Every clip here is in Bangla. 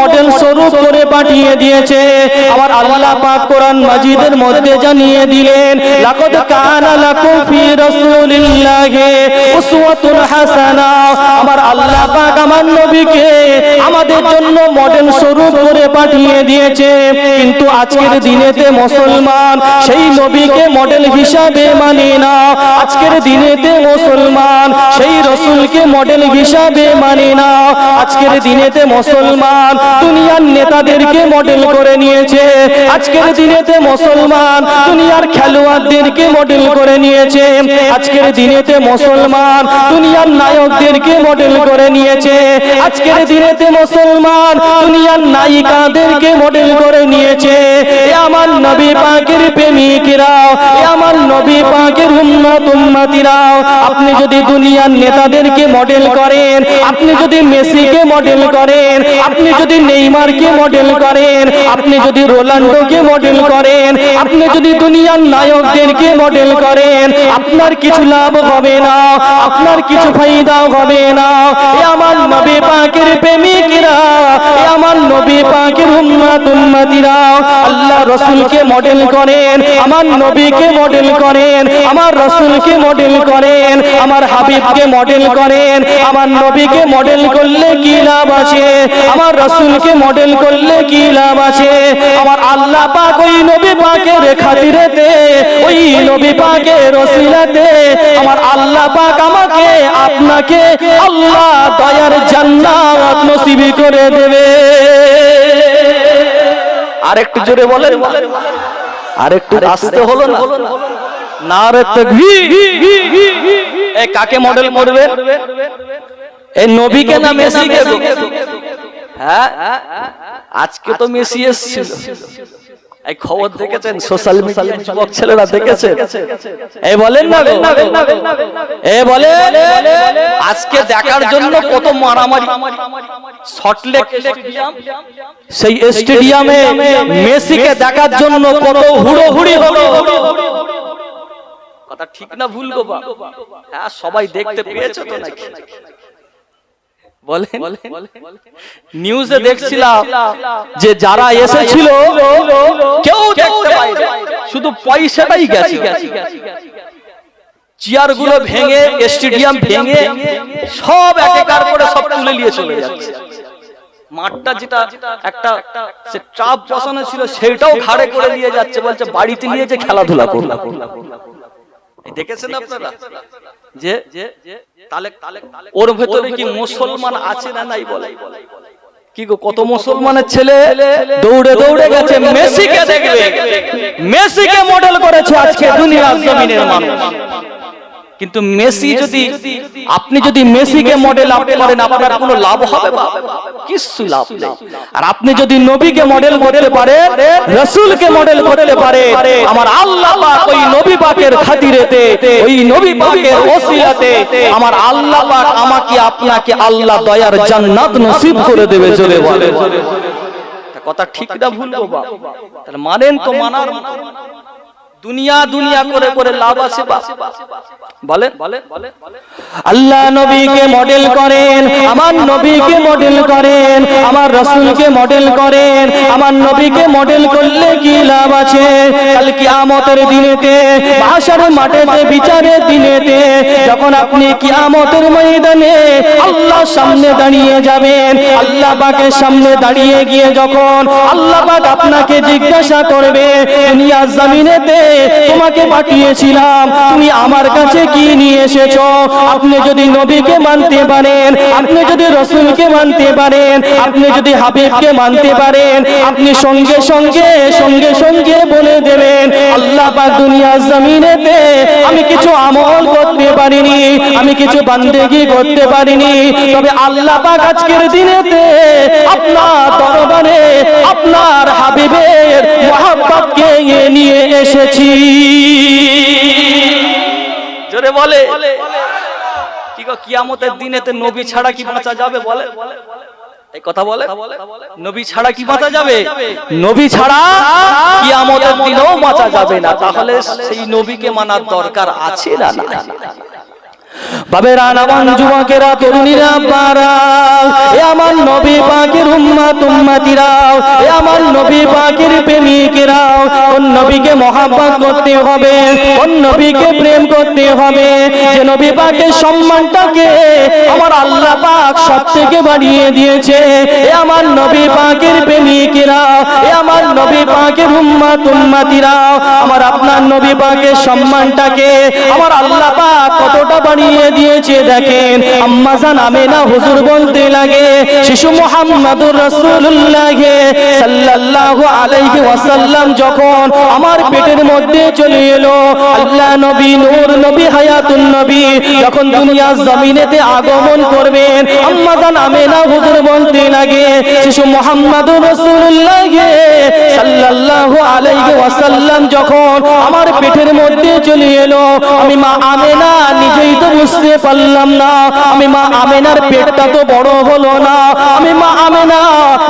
মডেল স্বরূপ করে পাঠিয়ে দিয়েছে। আমার আল্লাহ পাক কোরআন মাজিদের মধ্যে জানিয়ে দিলেন, লাকাদ কানা লাকুম ফি রাসূলিল্লাহি উসওয়াতুন হাসানা। আমার আল্লাহ পাক আমার নবীকে আমাদের জন্য মডেল স্বরূপ করে পাঠিয়ে দিয়েছে। কিন্তু আজকের দিনেতে মুসলমান সেই নবীকে মডেল হিসাবে মানে না। আজকের দিনেতে মুসলমান সেই রাসূলকে মডেল হিসাবে মানে না। আজকের দিনেতে মুসলমান দুনিয়ার নেতাদেরকে মডেল করে নিয়েছে। আজকের দিনেতে মুসলমান দুনিয়ার খেলোয়াড়দেরকে মডেল করে নিয়েছে। আজকের দিনেতে মুসলমান দুনিয়ার নায়কদেরকে মডেল করে নিয়েছে। আজকের দিনেতে মুসলমান দুনিয়ার নায়িকাদেরকে মডেল করে নিয়েছে। এ আমার নবী পাকের প্রেমিকরা, এ আমার নবী পাকের উম্মত উম্মতিরা, আপনি যদি দুনিয়ার নেতাদেরকে মডেল করেন, আপনি যদি মেসিকে মডেল করেন, আপনি যদি নেইমারকে মডেল করেন, আপনি যদি রোনাল্ডোকে মডেল করেন, আপনি যদি দুনিয়ার নায়কদেরকে মডেল করেন, আপনার কিছু লাভ হবে না, আপনার কিছু ফায়দা হবে না। এ আমার নবী পাকের প্রেমিকরা, এ আমার নবী পাকের উম্মত উম্মতিরা, আল্লাহ রাসূলকে মডেল করেন, আমার নবীকে মডেল করেন, আমার রাসূলকে মডেল করেন, আমার হাবিবকে মডেল করেন। আমার নবীকে মডেল করলে কি লাভ আছে? আমার রাসূলকে মডেল করলে কি লাভ আছে? আমার আল্লাহ পাক ওই নবী পাকের খাতিরেতে, ওই নবী পাকের ওসিলাতে আমার আল্লাহ পাক আমাকে আপনাকে আল্লাহ দয়ার জান্নাত নসিব করে দেবে। আরেকটু জোরে বলেন, আরেকটু আসতে হলো না? নারে তাকবীর। এ কাকে মডেল করবে? এই নবীকে না মেসিকে? হ্যাঁ, আজকে তো মেসি এসেছিল। এই খবর দেখেছেন? সোশ্যাল মিডিয়ায় যুবক ছেলেরা দেখেছেন? এই বলেন না, এই বলেন আজকে দেখার জন্য কত মারামারি। সল্টলেক স্টেডিয়াম, সেই স্টেডিয়ামে মেসিকে দেখার জন্য কত হুড়োহুড়ি হলো। কথা ঠিক না ভুল গো? হ্যাঁ, সবাই দেখতে পেয়েছো তো নাকি? বলেন, নিউজে দেখছিলাম যে যারা এসেছিল কেউ দেখতে পায়নি, শুধু পয়সাটাই গেছে। চেয়ারগুলো ভেঙে, স্টেডিয়াম ভেঙে সব একাকার করে সব তুলে নিয়ে চলে যাচ্ছে। মাঠটা যেটা একটা সে চাপ বসানো ছিল সেটাও ঘাড়ে করে নিয়ে যাচ্ছে, বলছে বাড়িতে নিয়ে যে খেলাধুলা করলাম। দেখেছেন আপনারা যে ওর ভেতরে কি মুসলমান আছে না নাই? বলে কি গো, কত মুসলমানের ছেলে দৌড়ে দৌড়ে গেছে মেসিকে দেখবে, মেসিকে মডেল করেছে আজকে দুনিয়ার জমিনের মানুষ। কিন্তু মেসি যদি, আপনি যদি মেসিকে মডেল করেন আপনার কোনো লাভ হবে? কিছু লাভ নেই। আর আপনি যদি নবীকে মডেল করতে পারেন, রাসূলকে মডেল করতে পারেন, আমার আল্লাহ পাক ওই নবী পাকের খাতিরেতে, ওই নবী পাকের ওসিলাতে আমার আল্লাহ পাক আমাকে আপনাকে আল্লাহ দয়ার জান্নাত নসিব করে দেবে। জোরে বলে কথা ঠিক না ভুল বাবা? তাহলে মানেন তো? মানার দুনিয়া দুনিয়া করে করে লাভ আছে? বলে আল্লাহ নবীকে মডেল করেন, আমার নবীকে মডেল করেন, আমার রাসূলকে মডেল করেন। আমার নবীকে মডেল করলে কি লাভ আছে? কাল কিয়ামতের দিনেতে, মাহশারের মাঠেতে, বিচারের দিনেতে যখন আপনি কিয়ামতের ময়দানে আল্লাহর সামনে দাঁড়িয়ে যাবেন, আল্লাহ পাকের সামনে দাঁড়িয়ে গিয়ে যখন আল্লাহ পাক আপনাকে জিজ্ঞাসা করবে, দুনিয়ার জমিনেতে তোমাকে পাঠিয়েছিলাম, তুমি আমার কাছে কি নিয়ে এসেছো? আপনি যদি নবীকে মানতে পারেন, আপনি যদি রাসূলকে মানতে পারেন, আপনি যদি হাবিবকে মানতে পারেন, আপনি সঙ্গে সঙ্গে সঙ্গে সঙ্গে বলে দেবেন, আল্লাহ পাক দুনিয়ার জমিনেতে আমি কিছু আমল করতে পারিনি, আমি কিছু বান্দেগি করতে পারিনি, তবে আল্লাহ পাক আজকের দিনেতে আপনার দরবারে আপনার হাবিবের মহব্বতকে নিয়ে এসেছি। জোরে বলে কি গো, কিয়ামতের দিনেতে নবী ছাড়া কি বাঁচা যাবে? বলে এই কথা বলে, নবী ছাড়া কি বাঁচা যাবে? নবী ছাড়া কিয়ামতের দিনেও বাঁচা যাবে না। তাহলে সেই নবীকে মানার দরকার আছে না? বাবেরা নওয়ান যুবকেরা তরুণীরা পারা এ আমার নবী পাকের উম্মত উম্মতিরা এ আমার নবী পাকের প্রেমিকেরা কোন নবীকে মহব্বত করতে হবে কোন নবীকে প্রেম করতে হবে যে নবী পাকের সম্মানটাকে আমার আল্লাহ পাক সবথেকে বাড়িয়ে দিয়েছে এ আমার নবী পাকের প্রেমিকেরা এ আমার নবী পাকের উম্মত উম্মতিরা আমার আপনার নবী পাকের সম্মানটাকে আমার আল্লাহ পাক কতটা বাড়িয়ে দিয়েছে দেখেন আম্মা জান আমেনা হুজুর বলতে লাগে শিশু মুহাম্মদুর রাসূলুল্লাহ সাল্লাল্লাহু আলাইহি ওয়াসাল্লাম যখন আমার পেটের মধ্যে চলে এলো আল্লাহ নবী নূর নবী হায়াতুন নবী যখন দুনিয়ার জমিনেতে আগমন করবেন আম্মা জান আমেনা হুজুর বলতে লাগে শিশু মুহাম্মদুর রাসূলুল্লাহ সাল্লাল্লাহু আলাইহি ওয়াসাল্লাম যখন আমার পেটের মধ্যে চলে এলো আমি মা আমেনা নিজেই তো বুঝতে পারলাম না আমি মা আমেনার পেটটা তো বড় হলো না আমি মা আমেনা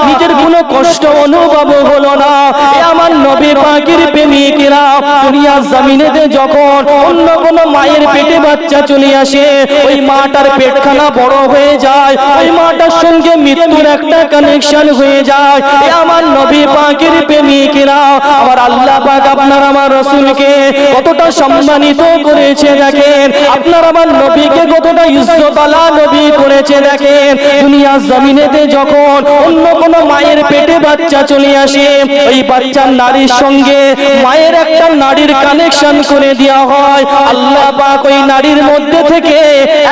নিজের কোনো কষ্ট অনুভব হলো না এ আমার নবী পাকের প্রেমিকেরা দুনিয়ার জমিনেতে যখন অন্য কোন মায়ের পেটে বাচ্চা চলে আসে ওই মাটার পেটখানা বড় হয়ে যায় ওই মাটার সঙ্গে মৃত্যুর একটা কানেকশন হয়ে যায় এ আমার নবী পাকের প্রেমিকেরা আমার আল্লাহ পাক আপনার আমার রাসূলকে কতটা সম্মানিত করেছে দেখেন আপনার আমার নবীকে কতটা ইজ্জত আলা নবী করেছে দেখেন দুনিয়ার জমিনেতে যখন অন্য কোন মায়ের পেটে বাচ্চা চলে আসে ওই বাচ্চার নারীর সঙ্গে মায়ের একটা নারীর কানেকশন করে দেওয়া হয় আল্লাহ পাক ওই নারীর মধ্যে থেকে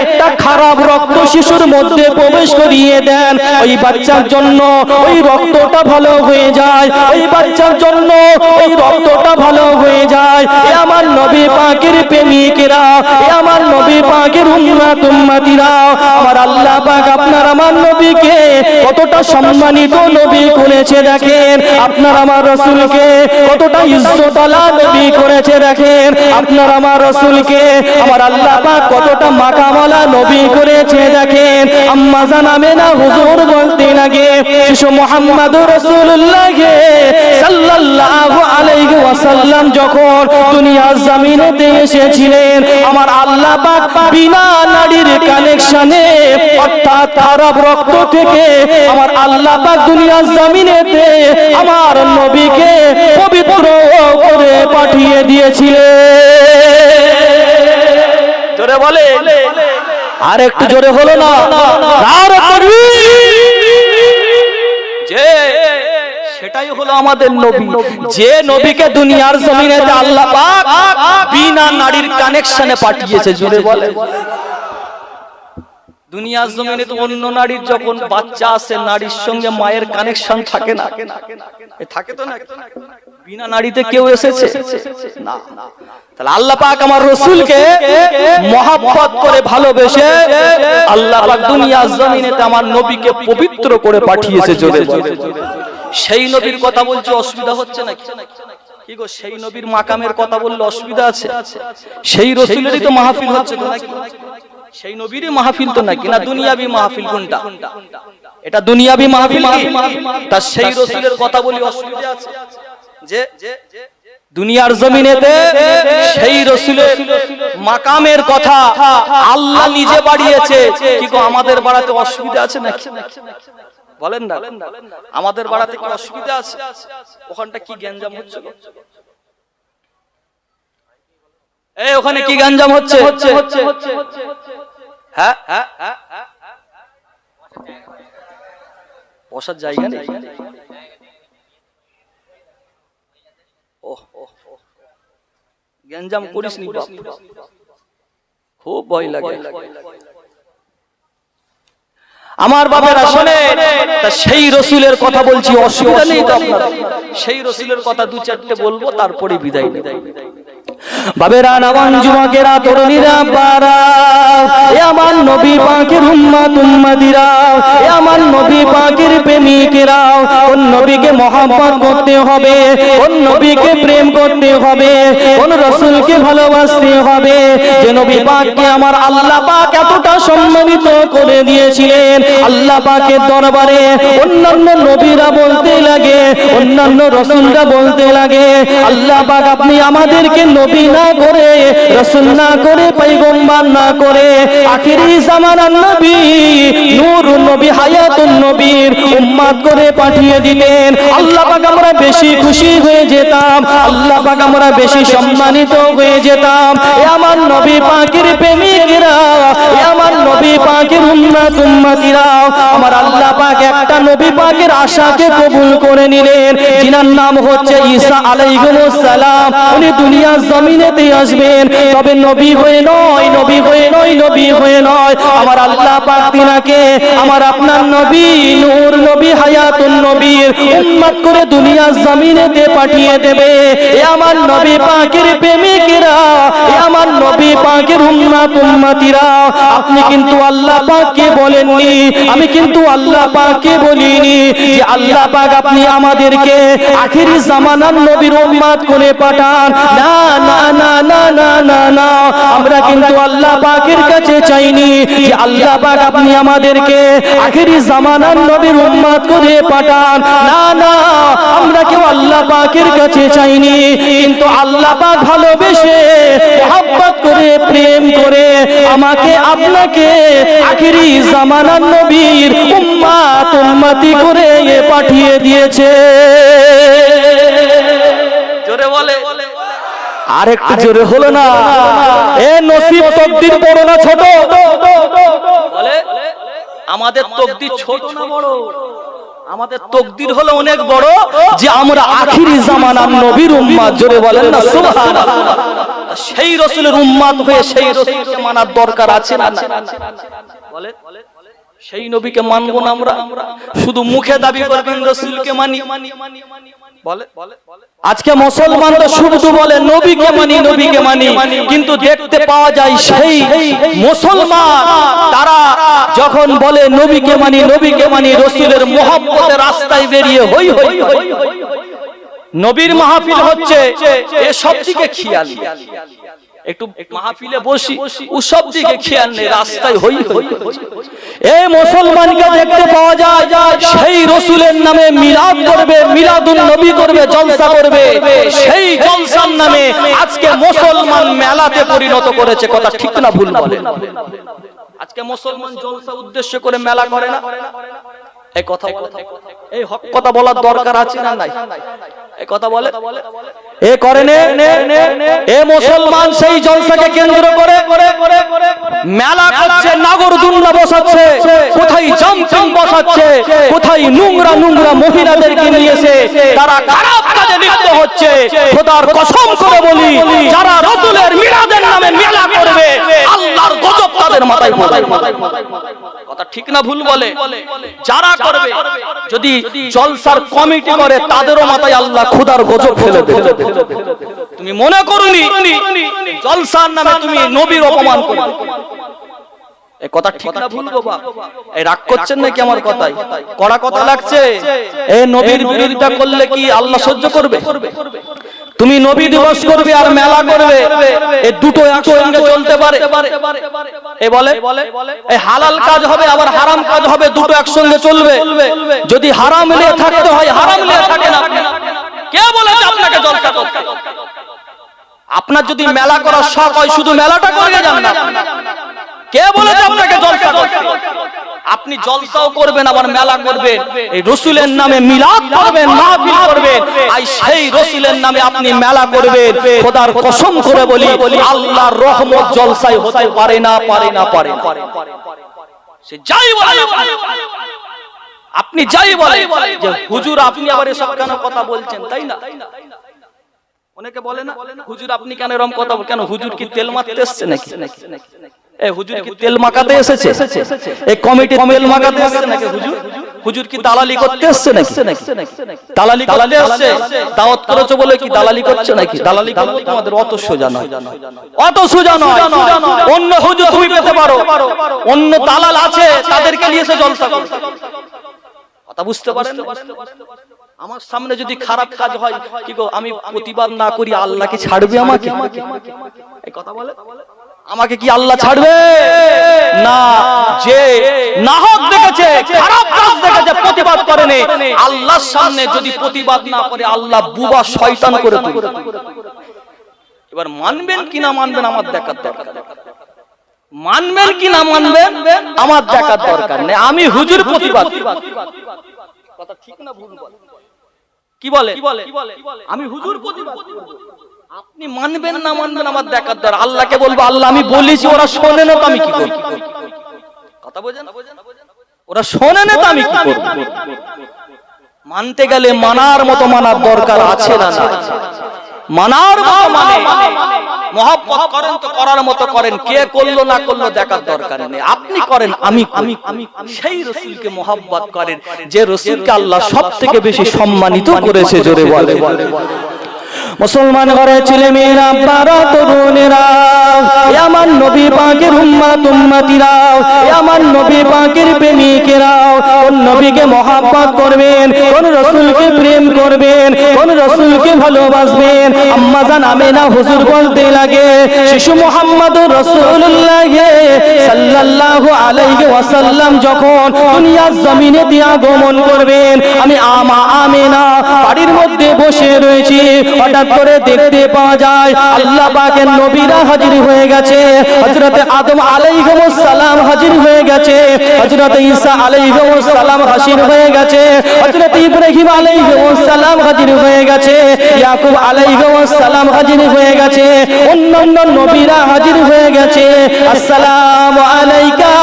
একটা খারাপ রক্ত শিশুর মধ্যে প্রবেশ করিয়ে দেন ওই বাচ্চার জন্য ওই রক্তটা ভালো হয়ে যায় ওই বাচ্চার জন্য ওই রক্তটা ভালো হয়ে যায় এ আমার নবী পাকের প্রেমিকেরা এ আমার নবী পাকের উম্মত উম্মতিরা আমার আল্লাহ পাক আপনার আমার নবীকে কতটা সম্মানিত নবী করেছে দেখেন আপনার আমার রাসূলকে কতটা ইজ্জত আলা নবী করেছে দেখেন আপনার আমার রাসূলকে আমার আল্লাহ পাক কতটা মাকামওয়ালা নবী করেছে দেখেন আম্মা জান আমেনা হুজুর বলতে লাগে শিশু মুহাম্মদুর রাসূলুল্লাহ সাল্লাল্লাহু আলাইহি ওয়াসাল্লাম যখন দুনিয়ার জমিনেতে এসেছিলেন আমার আল্লাহ পাক বিনা নারীর কানেকশনে অর্থাৎ খারাপ রক্ত থেকে আমার আল্লাহ পাক দুনিয়ার জমিনেতে আমার নবীকে পবিত্র করে পাঠিয়ে দিয়েছিলেন জোরে বলে আর একটু জোরে হলো না আর যে সেটাই হলো আমাদের নবী যে নবীকে দুনিয়ার জমিনেতে আল্লাহ পাক বিনা নারীর কানেকশনে পাঠিয়েছে জোরে বলে দুনিয়ার জমিনে তো অন্য নারীর যখন বাচ্চা আসে নারীর সঙ্গে মায়ের কানেকশন থাকে না থাকে তো না বিনা নারীতে কেউ এসেছে না তাহলে আল্লাহ পাক আমার রাসূলকে মহব্বত করে ভালোবেসে আল্লাহ পাক দুনিয়ার জমিনেতে আমার নবীকে পবিত্র করে পাঠিয়েছে জোরে সেই নবীর কথা বলছে অসুবিধা হচ্ছে নাকি কি গো সেই নবীর মাকামের কথা বললে অসুবিধা আছে সেই রাসূলেরই তো মাহফিল হচ্ছে তো নাকি সেই নবীরই মাহফিল তো নাকি না দুনিয়াবি মাহফিল কোনটা এটা দুনিয়াবি মাহফিল তা সেই রাসূলের কথা বলি অসুবিধা আছে যে দুনিয়ার জমিনেতে সেই রাসূলের মাকামের কথা আল্লাহ নিজে বাড়িয়েছে কি গো আমাদের বাড়াতে অসুবিধা আছে নাকি বলেন না আমাদের বাড়াতে কি অসুবিধা আছে ওখানটা কি গ্যাঞ্জাম হচ্ছে এই ওখানে কি গ্যাঞ্জাম হচ্ছে হ্যাঁ বসার জায়গা নেই গ্যাঞ্জাম করিস নি বাপ খুব ভয় লাগে আমার বাবারা শুনেন তা সেই রাসূলের কথা বলছি অসুবিধা নেই তো আপনার সেই রাসূলের কথা দু চারটে বলবো তারপরে বিদায় নেব বাবেরা নওয়ান যুবকেরা তরুণীরা পারা এ আমার নবী পাকের উম্মত উম্মতিরা এ আমার নবী পাকের প্রেমিকেরাও কোন নবীকে মহব্বত করতে হবে, কোন নবীকে প্রেম করতে হবে, কোন রাসূলকে ভালোবাসতে হবে। যে নবী পাককে আমার আল্লাহ পাক এতটা সম্মানিত করে দিয়েছিলেন, আল্লাহ পাকের দরবারে অন্যান্য নবীরা বলতে লাগে, অন্যান্য রাসূলরা বলতে লাগে, আল্লাহ পাক আপনি আমাদেরকে নবী না করে, রাসূল না করে, পয়গম্বর না করে আখিরি জামানার নবী, নূর নবী, হায়াতুন নবীর উম্মত করে পাঠিয়ে দিলেন। আল্লাহ পাক আমরা বেশি খুশি হয়ে যেতাম, আল্লাহ পাক আমরা বেশি সম্মানিত হয়ে যেতাম। এ আমার নবী পাকের প্রেমিকেরা, এ আমার নবী পাকের উম্মত উম্মতিরা, আমার আল্লাহ পাক একটা নবী পাকের আশাকে কবুল করে নিলেন, যিনার নাম হচ্ছে ঈসা আলাইহিস সালাম। উনি দুনিয়ার জমিনেতে আসবেন, তবে নবী হয়ে নয়, নবী হয়ে নয়, নবী হয়ে নয়। আমার আল্লাহ পাক তিনাকে আমার আপনার নবী, নূর নবী, হায়াতুন নবীর উম্মত করে দুনিয়ার জমিনেতে পাঠিয়ে দেবে। এ আমার নবী পাকের প্রেমিকেরা, এ আমার নবী পাকের উম্মত উম্মতিরা, আপনি কিন্তু আল্লাহ পাককে বলেননি, আমি কিন্তু আল্লাহ পাককে বলিনি যে আল্লাহ পাক আপনি আমাদেরকে আখিরি জামানার নবীর উম্মত করে পাঠান। না না না না না না না, আমরা কিন্তু আল্লাহ পাকের কাছে চাইনি যে আল্লাহ পাক আপনি আমাদেরকে আখিরি জামানার নবীর উম্মত করে পাঠান। না না, আমরা কেউ আল্লাহ পাকের কাছে চাইনি, কিন্তু আল্লাহ পাক ভালোবেসে মহব্বত করে প্রেম করে আমাকে আপনাকে আখিরি জামানার নবীর উম্মত উম্মতি করে পাঠিয়ে দিয়েছে। জোরে বলে, আর একটু জোরে হলো না? এ নসিব তকদির বড় না ছোট? বলে আমাদের তকদির ছোট না বড়? আমাদের তকদির হলো অনেক বড় যে আমরা আখিরি জামানার নবীর উম্মত। জোরে বলেন না সুবহানাল্লাহ। সেই রাসূলের উম্মত হয়ে সেই রাসূলকে মানার দরকার আছে না? বলে সেই নবীকে মানবো না আমরা? শুধু মুখে দাবি করবেন রাসূলকে মানি, বলে আজকে মুসলমান তো শুধু বলে নবীকে মানি, নবীকে মানি, কিন্তু দেখতে পাওয়া যায় সেই মুসলমান তারা যখন বলে নবীকে মানি, নবীকে মানি, রাসূলের মহব্বতের রাস্তায় বেরিয়ে হই হই হই, নবীর মাহফিল হচ্ছে এসব দিকে খেয়াল, একটু মাহফিলে বসি ওসব দিকে খেয়াল নেই, রাস্তায় হই হই। এই মুসলমানকে দেখতে পাওয়া যায় সেই রাসূলের নামে মিলাদ করবে, মিলাদুন নবী করবে, জলসা করবে, সেই জলসার নামে আজকে মুসলমান মেলাতে পরিণত করেছে। কথা ঠিক না ভুল বলেন? আজকে মুসলমান জলসা উদ্দেশ্য করে মেলা করে না? এই কথা বলে, এই হক কথা বলার দরকার আছে না নাই? এই কথা বলে এ করে নে। এ মুসলমান সেই জলসাকে কেন্দ্র করে মেলা করছে, নাগরদোলনা বসাচ্ছে, কোথায় জামজাম বসাচ্ছে, কোথায় নোংরা নোংরা মহিলাদেরকে নিয়েছে তারা খারাপ কাজে লিপ্ত হচ্ছে। খোদার কসম করে বলি, যারা রাসূলের মিলাদের নামে মেলা করবে আল্লাহর গজব তাদের মাথায় পড়বে। কথা ঠিক না ভুল বলে? যারা করবে, যদি জলসার কমিটি করে তাদেরও মাথায় আল্লাহ খোদার গজব ফেলে দেবে। তুমি মনে করুনি জলসার নামে তুমি নবীর অপমান করবে? এই কথা ঠিক না ভুল বাবা? এই রাগ করছেন নাকি আমার কথায়? কড়া কথা লাগছে? এই নবীর বিরোধিতা করলে কি আল্লাহ সহ্য করবে? তুমি নবী দিবস করবে আর মেলা করবে, এই দুটো একসঙ্গে চলতে পারে? এ বলে এই হালাল কাজ হবে আবার হারাম কাজ হবে, দুটো একসঙ্গে চলবে? যদি হারাম নিয়ে থাকতে হয় হারাম নিয়ে থাকেন আপনি। কে বলেছে আপনাকে জলসা করতে? আপনার যদি মেলা করার শখ হয় শুধু মেলাটা করে যান না। কে বলেছে আপনাকে জলসা করতে? আপনি জলসাও করবেন আবার মেলা করবেন, এই রাসূলের নামে মিলাদ করবেন, মাহফিল করবেন, আর সেই রাসূলের নামে আপনি মেলা করবেন। খোদার কসম করে বলি আল্লাহর রহমত জলসায় হতে পারে না, পারে না, পারে না। সে যাই বলে, আপনি যাই বলে যে হুজুর আপনি আবার এসব কেন কথা বলছেন, তাই না? অনেকে বলে না হুজুর আপনি কেন এরকম কথা, কেন হুজুর কি তেল মারতে এসেছে নাকি? এই হুজুর কি তেল মাখাতে এসেছে? এই কমিটি তেল মাখাতে এসেছে নাকি? হুজুর কি দালালি করতে এসেছে নাকি? দালালি করতে এসেছে? দাওয়াত করেছে বলে কি দালালি করছে নাকি? দালালি করতে তোমাদের অত সোজা নয়, অত সোজা নয়। অন্য হুজুর তুমি পেতে পারো, অন্য দালাল আছে তাদেরকে নিয়ে এসে জলসা করো। কথা বুঝতে পারেন? আমার সামনে যদি খারাপ কাজ হয় কি গো, আমি প্রতিবাদ না করি, আল্লাহ কি ছাড়বে আমাকে? এই কথা বলে, আমাকে কি আল্লাহ ছাড়বে না? যে নাহক দেখেছে, খারাপ কাজ দেখেছে, প্রতিবাদ করেনি, আল্লাহর সামনে যদি প্রতিবাদ না করে আল্লাহ বুবা শয়তান করে তুলবে। এবার মানবেন কি না মানবেন আমার দেখার দরকার, মানবেন কি না মানবেন আমার দেখার দরকার নেই। আমি হুজুর প্রতিবাদ, কথা ঠিক না ভুল বলে? কি বলে? আমি হুজুর প্রতিবাদ, আপনি মানবেন না মানবেন আমার দেখার দরকার। আল্লাহকে বলবো আল্লাহ আমি বলেছি, ওরা শোনে না তো আমি কি করব? কথা বোঝেন? ওরা শোনে না তো আমি কি করব? মানতে গেলে মানার মতো মানার দরকার আছে না? মানার মতো মানে, মহব্বত করেন তো করার মতো করেন, কে করলো না করলো দেখার দরকার নেই। আপনি করেন, আমি সেই রাসূলকে মহব্বত করেন যে রাসূলকে আল্লাহ সবথেকে বেশি সম্মানিত করেছে। জোরে বলে মুসলমান ঘরে ছেলে মেয়েরা, বাবা তরুণেরা, আমার নবী পাকের উম্মত উম্মতিরা, আমার নবী পাকের প্রেমিকেরা, কোন নবীকে মহব্বত করবেন, কোন রাসূলকে প্রেম করবেন, কোন রাসূলকে ভালোবাসবেন। আম্মা জান আমেনা হুজুর বলতে লাগে, শিশু মুহাম্মদুর রাসূলুল্লাহ সাল্লাল্লাহু আলাইহি ওয়াসাল্লাম যখন দুনিয়ার জমিনে আগমন করবেন, আমি আমেনা বাড়ির মধ্যে বসে রয়েছি, হঠাৎ করে দেখতে পাওয়া যায় আল্লাহ পাকের নবীরা হাজির হয়ে গেছে। হযরত আদম আলাইহিস সালাম হাজির হয়ে গেছে, হযরত ঈসা আলাইহিস সালাম হাজির হয়ে গেছে, হযরত ইব্রাহিম আলাইহিস সালাম হাজির হয়ে গেছে, ইয়াকুব আলাইহিস সালাম হাজির হয়ে গেছে, অন্যান্য নবীরা হাজির হয়ে গেছে। আসসালামু আলাইকা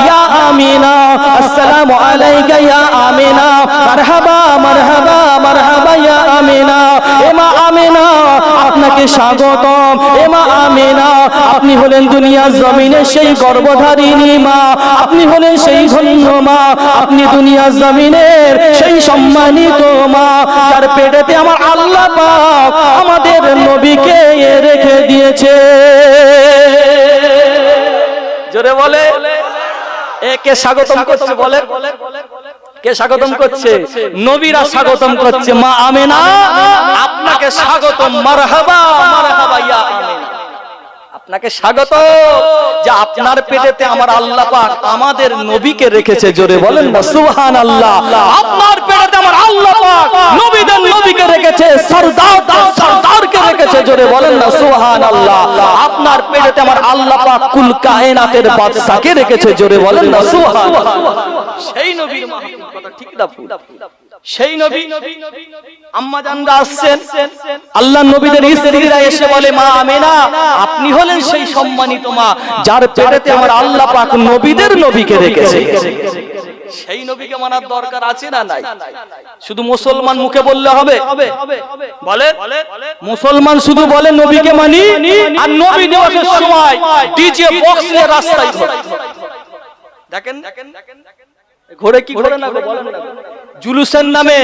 ইয়া আমিনা, আসসালামু আলাইকা ইয়া আমিনা, মারহাবা মারহাবা মারহাবা ইয়া আমিনা। এমা আমিনা আপনাকে স্বাগতম, এমা আমিনা আপনি হলেন দুনিয়ার জমিনে সেই গর্ভধারিণী মা, আপনি হলেন সেই ধন্য মা, আপনি দুনিয়ার জমিনের সেই সম্মানিত মা, যার পেটেতে আমার আল্লাহ পাক আমাদের নবীকে রেখে দিয়েছে। জোরে বলে, একে স্বাগতম করছে, বলে কে স্বাগতম করছে? নবীরা স্বাগতম করছে। মা আমেনা আপনাকে স্বাগতম, মারহাবা মারহাবা ইয়া আমেনা, আপনাকে স্বাগত যে আপনার পেটেতে আমার আল্লাহ পাক আমাদের নবীকে রেখেছে। জোরে বলেন না সুবহানাল্লাহ। আপনার পেটেতে আমার আল্লাহ পাক নবীদের নবীকে রেখেছে, সরদারকে রেখেছে। জোরে বলেন না সুবহানাল্লাহ। আপনার পেটেতে আমার আল্লাহ পাক কুল কায়নাতের বাদশাকে রেখেছে। জোরে বলেন না সুবহানাল্লাহ। সেই নবীর মাহবুব, কথা ঠিক না ভুল? সেই নবী আম্মা জানরা আসছেন, আল্লাহ নবীদের স্ত্রীরা এসে বলে মা আমেনা আপনি হলেন সেই সম্মানিত মা যার পেটেতে আমার আল্লাহ পাক নবীদের নবীকে রেখেছে। সেই নবীকে মানার দরকার আছে না নাই? শুধু মুসলমান মুখে বললে হবে? বলে মুসলমান শুধু বলে নবীকে মানি, আর নবী দিবসের সময় ডিজে বক্স নিয়ে রাস্তায় ঘোরে। দেখেন ঘোরে কি ঘোরে না বলেন না? জুলুসের নামে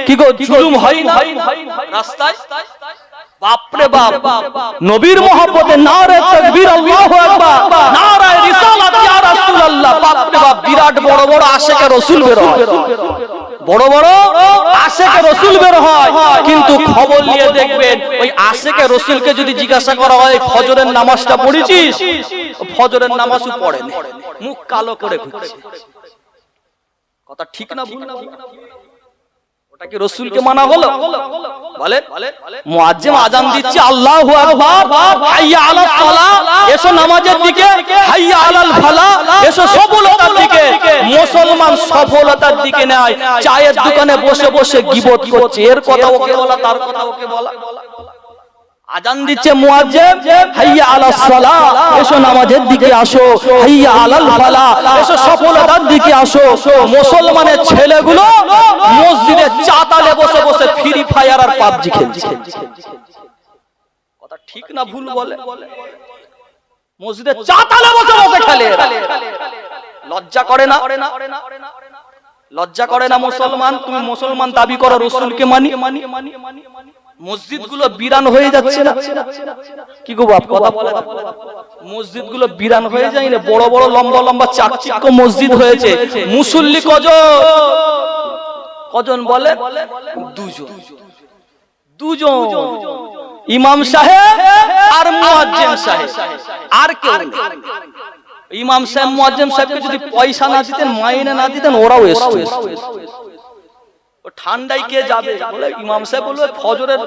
কি গো জুলুম হয় না রাস্তায়? বাপরে বাপ, নবীর মহব্বতে নারে তাকবীর, আল্লাহু আকবার, নারে রিসালাত ইয়া রাসূলুল্লাহ। বাপরে বাপ, বিরাট বড় বড় আশিকে রাসূল বের হয়, বড় বড় আশিকে রাসূল বের হয়। কিন্তু খবর নিয়ে দেখবেন ওই আশিকে রাসূলকে যদি জিজ্ঞাসা করা হয় ফজরের নামাজটা পড়েছিস, ফজরের নামাজও পড়ে না, মুখ কালো করে ঘুরছে। কথা ঠিক না ভুল? ওটা কি রাসূলকে মানা হলো? বলে মুয়াজ্জিন আযান দিচ্ছে আল্লাহু আকবার, হাইয়া আলাস সালাহ, এসো নামাজের দিকে, হাইয়া আলাল ফালাহ, এসো সফলতার দিকে। মুসলমান সফলতার দিকে নয়, চায়ের দোকানে বসে বসে গীবত করছে, এর কথা ওকে বলা, তার কথা ওকে বলা। আযান দিচ্ছে মুয়াজ্জিন, হাইয়া আলাস সালাহ, এসো নামাজের দিকে আসো, হাইয়া আলাল ফালাহ, এসো সফলতার দিকে আসো। মুসলমানের ছেলেগুলো মসজিদে চাতালে বসে বসে ফ্রি ফায়ার আর পাবজি খেলছে। কথা ঠিক না ভুল? বলে মসজিদে চাতালে বসে বসে খেলে। লজ্জা করে না? লজ্জা করে না মুসলমান? তুমি মুসলমান দাবি করো, রাসূলকে মানি। মসজিদগুলো বিরান হয়ে যাচ্ছে না? কি গো বাপ, কথা বলে না? মসজিদগুলো বিরান হয়ে যায় না? বড় বড় লম্বা লম্বা চাকচিক্য মসজিদ হয়েছে, মুসল্লি কজন? কজন বলে? দুজন। দুজন, ইমাম সাহেব আর মুয়াজ্জিন সাহেব, আর কেউ নেই। ইমাম সাহেব মুয়াজ্জিন সাহেবকে যদি পয়সা না দিতেন, মাইনে না দিতেন, ওরাও এসছে। ঠান্ডায় কে যাবে? বলে ইমাম সাহেব বলবে ফজরের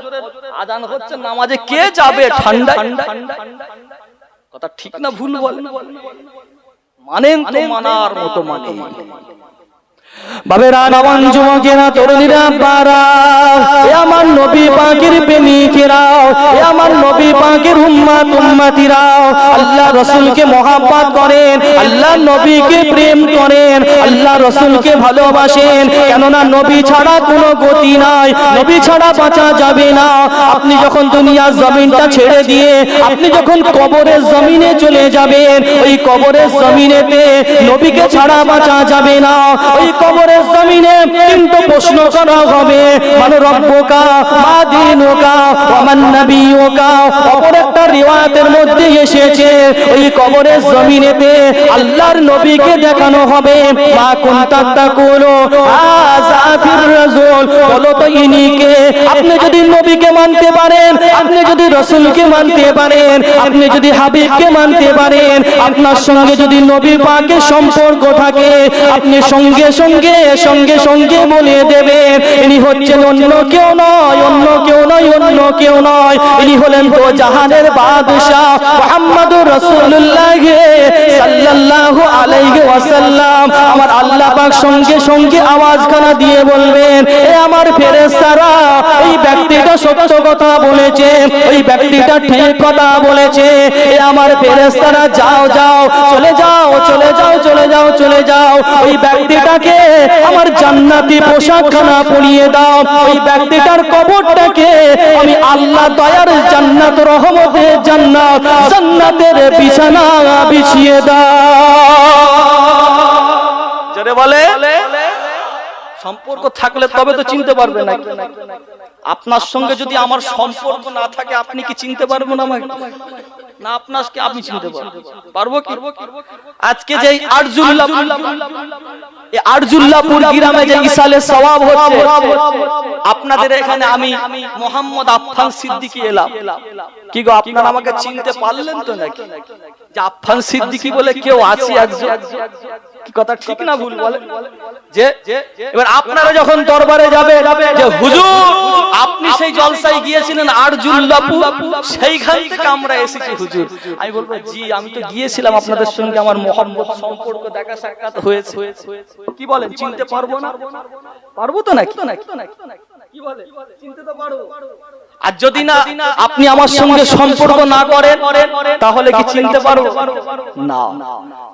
আজান হচ্ছে, নামাজে কে যাবে ঠান্ডায়? কথা ঠিক না ভুল বলেন? মানেন তো মানার মতো মানে। বাবেরা, নবন যুবকেরা, তরুণীরা, বারা, এ আমার নবী পাকের প্রেমিকেরা, এ আমার নবী পাকের উম্মত উম্মতিরা, আল্লাহ রাসূলকে মহব্বত করেন, আল্লাহ নবীকে প্রেম করেন, আল্লাহ রাসূলকে ভালোবাসেন। কেননা নবী ছাড়া কোনো গতি নাই, নবী ছাড়া বাঁচা যাবে না। আপনি যখন দুনিয়ার জমিনটা ছেড়ে দিয়ে আপনি যখন কবরের জমিনে চলে যাবেন, ওই কবরের জমিনেতে নবীকে ছাড়া বাঁচা যাবে না। ওই কবরের জমিনে কিন্তু প্রশ্ন করা হবে, মান রব্বুকা মা দীনুকা ওয়া মান নাবিয়ুকা। অপর একটা রিওয়ায়াতের মধ্যে এসেছে, ওই কবরের জমিনেতে আল্লাহর নবীকে দেখানো হবে, মা কুনতা তাকুলু হাযা ফির রাসূল। বলো তো ইনি কে? আপনি যদি নবীকে মানতে পারেন, আপনি যদি রাসূলকে মানতে পারেন, আপনি যদি হাবিবকে মানতে পারেন, আপনার সঙ্গে যদি নবী পাকের সম্পর্ক থাকে, আপনি সঙ্গে সঙ্গে সঙ্গে সঙ্গে বলে দেবেন ইনি হচ্ছেন অন্য কেউ নয়, অন্য কেউ নয়, অন্য কেউ নয়, ইনি হলেন তো জাহানের বাদশাহ মুহাম্মদুর রাসূলুল্লাহ সাল্লাল্লাহু আলাইহি ওয়াসাল্লাম। আমার আল্লাহ পাক সঙ্গে সঙ্গে আওয়াজখানা দিয়ে বলবেন, এ আমার ফেরেশতারা, এই ব্যক্তিটা সত্য কথা বলেছে, ওই ব্যক্তিটা ঠিক কথা বলেছে। এ আমার ফেরেশতারা, যাও যাও, চলে যাও, চলে যাও, চলে যাও, চলে যাও, ওই ব্যক্তিটাকে আমার জান্নাতি পোশাকখানা পরিয়ে দাও, ওই ব্যক্তিটার কবরটাকে আমি আল্লাহ দয়ার জান্নাত, রহমতের জান্নাত, জান্নাতের বিছানা বিছিয়ে দাও। জোরে বলে। সম্পর্ক থাকলে তবে তো চিনতে পারবে না। আপনার সঙ্গে যদি আমার সম্পর্ক না থাকে, আপনি কি চিনতে পারবেন আমাকে? না, আপনাকে আমি চিনতে পারবো কি? আজকে যে আরজুল্লাহপুর গ্রামে যে ইসালে সওয়াব হচ্ছে, আপনাদের এখানে আমি মোহাম্মদ আফফান সিদ্দিকী এলাম। কি গো, আপনারা আমাকে চিনতে পারলেন তো নাকি? যে আফফান সিদ্দিকী বলে কেউ আছে একজন? কি কথা ঠিক না ভুল বলে? যে এবার আপনারা যখন দরবারে যাবে যে হুজুর আপনি সেই জলসায় গিয়েছিলেন আরজুল্লাহপুর, সেইখান থেকে আমরা এসেছি হুজুর। আমি বলবো জি, আমি তো গিয়েছিলাম, আপনাদের সঙ্গে আমার মোহাম্মদ সম্পর্ক দেখা সাক্ষাৎ হয়েছে। কি বলেন, চিনতে পারবো না? পারবো তো নাকি? কি বলে, চিনতে তো পারবো। আর যদি না আপনি আমার সঙ্গে সম্পর্ক না করেন, তাহলে কি চিনতে পারবো না?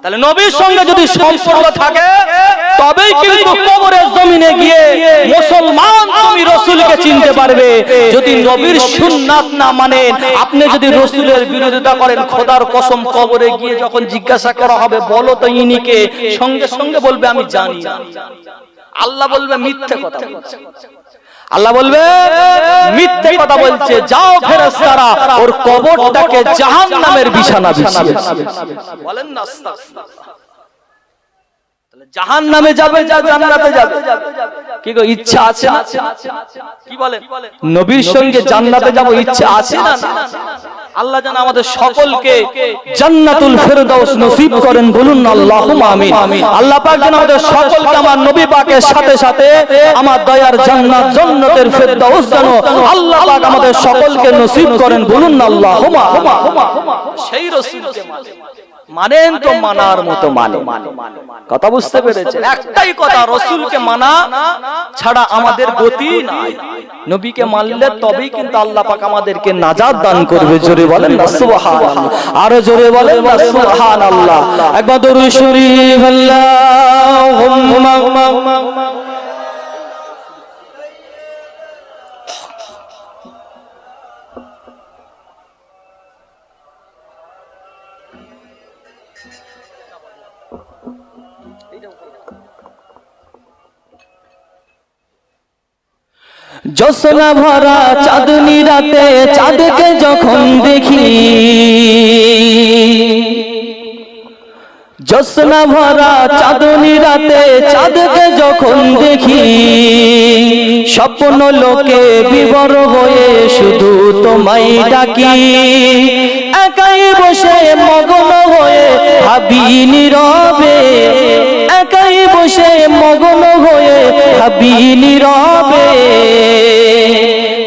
তাহলে নবীর সঙ্গে যদি সম্পর্ক থাকে, তবেই কিন্তু কবরের জমিনে গিয়ে মুসলমান তুমি রাসূলকে চিনতে পারবে। যদি নবীর সুন্নাত না মানেন, আপনি যদি রাসূলের বিরোধিতা করেন, খোদার কসম কবরে গিয়ে যখন জিজ্ঞাসা করা হবে বলো তো ইনি কে, সঙ্গে সঙ্গে বলবে আমি জানি না। আল্লাহ বলবে মিথ্যে কথা বলছে, আল্লাহ বলবে মিথ্যে কথা বলছে, যাও ফেরেশতারা ওর কবরটাকে জাহান্নামের বিছানা বিছিয়ে বলেন না। তাহলে জাহান্নামে যাবে, জান্নাতে যাবে। কি গো, ইচ্ছা আছে না? কি বলেন, নবীর সঙ্গে জান্নাতে যাব ইচ্ছা আছে না? আল্লাহ যেন আমাদের সকলকে জান্নাতুল ফেরদাউস নসিব করেন, বলুন আল্লাহুম্মা আমিন। আল্লাহ পাক যেন আমাদের সকলকে আমার নবী পাকের সাথে সাথে আমার দয়ার জান্নাত, জান্নাতের ফেরদাউস যেন আল্লাহ পাক আমাদের সকলকে নসিব করেন, বলুন আল্লাহুম্মা। সেই রাসূলকে মানেন তো মানার মতো মানে। কথা বুঝতে পেরেছেন? একটাই কথা, রাসূলকে মানা ছাড়া আমাদের গতি নাই। নবীকে মানলে তবেই কিন্তু আল্লাহ পাক আমাদেরকে নাজাত দান করবে। জোরে বলেন না সুবহানাল্লাহ, আরো জোরে বলেন না সুবহানাল্লাহ। একবার দরুদ শরীফ আল্লাহুম্মা। জোছনা ভরা চাঁদনি রাতে চাঁদকে যখন দেখি, জোছনা ভরা চাঁদনি রাতে চাঁদকে যখন দেখি, স্বপ্ন লোকে বিবর হয়ে শুধু তোমায় ডাকি একাই বসে মগ্ন হয়ে ভাবি নীরবে একাই বসে মগ্ন হয়ে ভাবি নীরবে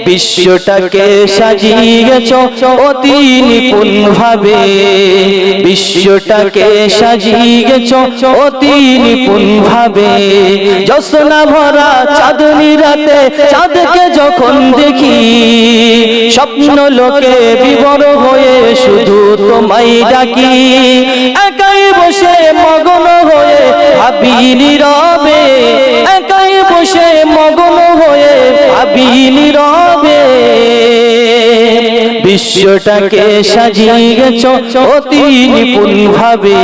বিশ্বটাকে সাজিয়েছ অতি নিপুণ ভাবে বিশ্বটাকে সাজিয়েছ অতি নিপুণ ভাবে জ্যোৎস্না ভরা চাঁদনি রাতে চাঁদকে যখন দেখি স্বপ্ন লোকে বিবর হয়ে শুধু তোমায় ডাকি একাই বসে মগ্ন হয়ে ভাবি নীরবে একাই বসে মগ্ন হয়ে ভাবি নীরবে বিশ্বটাকে সাজিয়েছ অতি নিপুণ ভাবে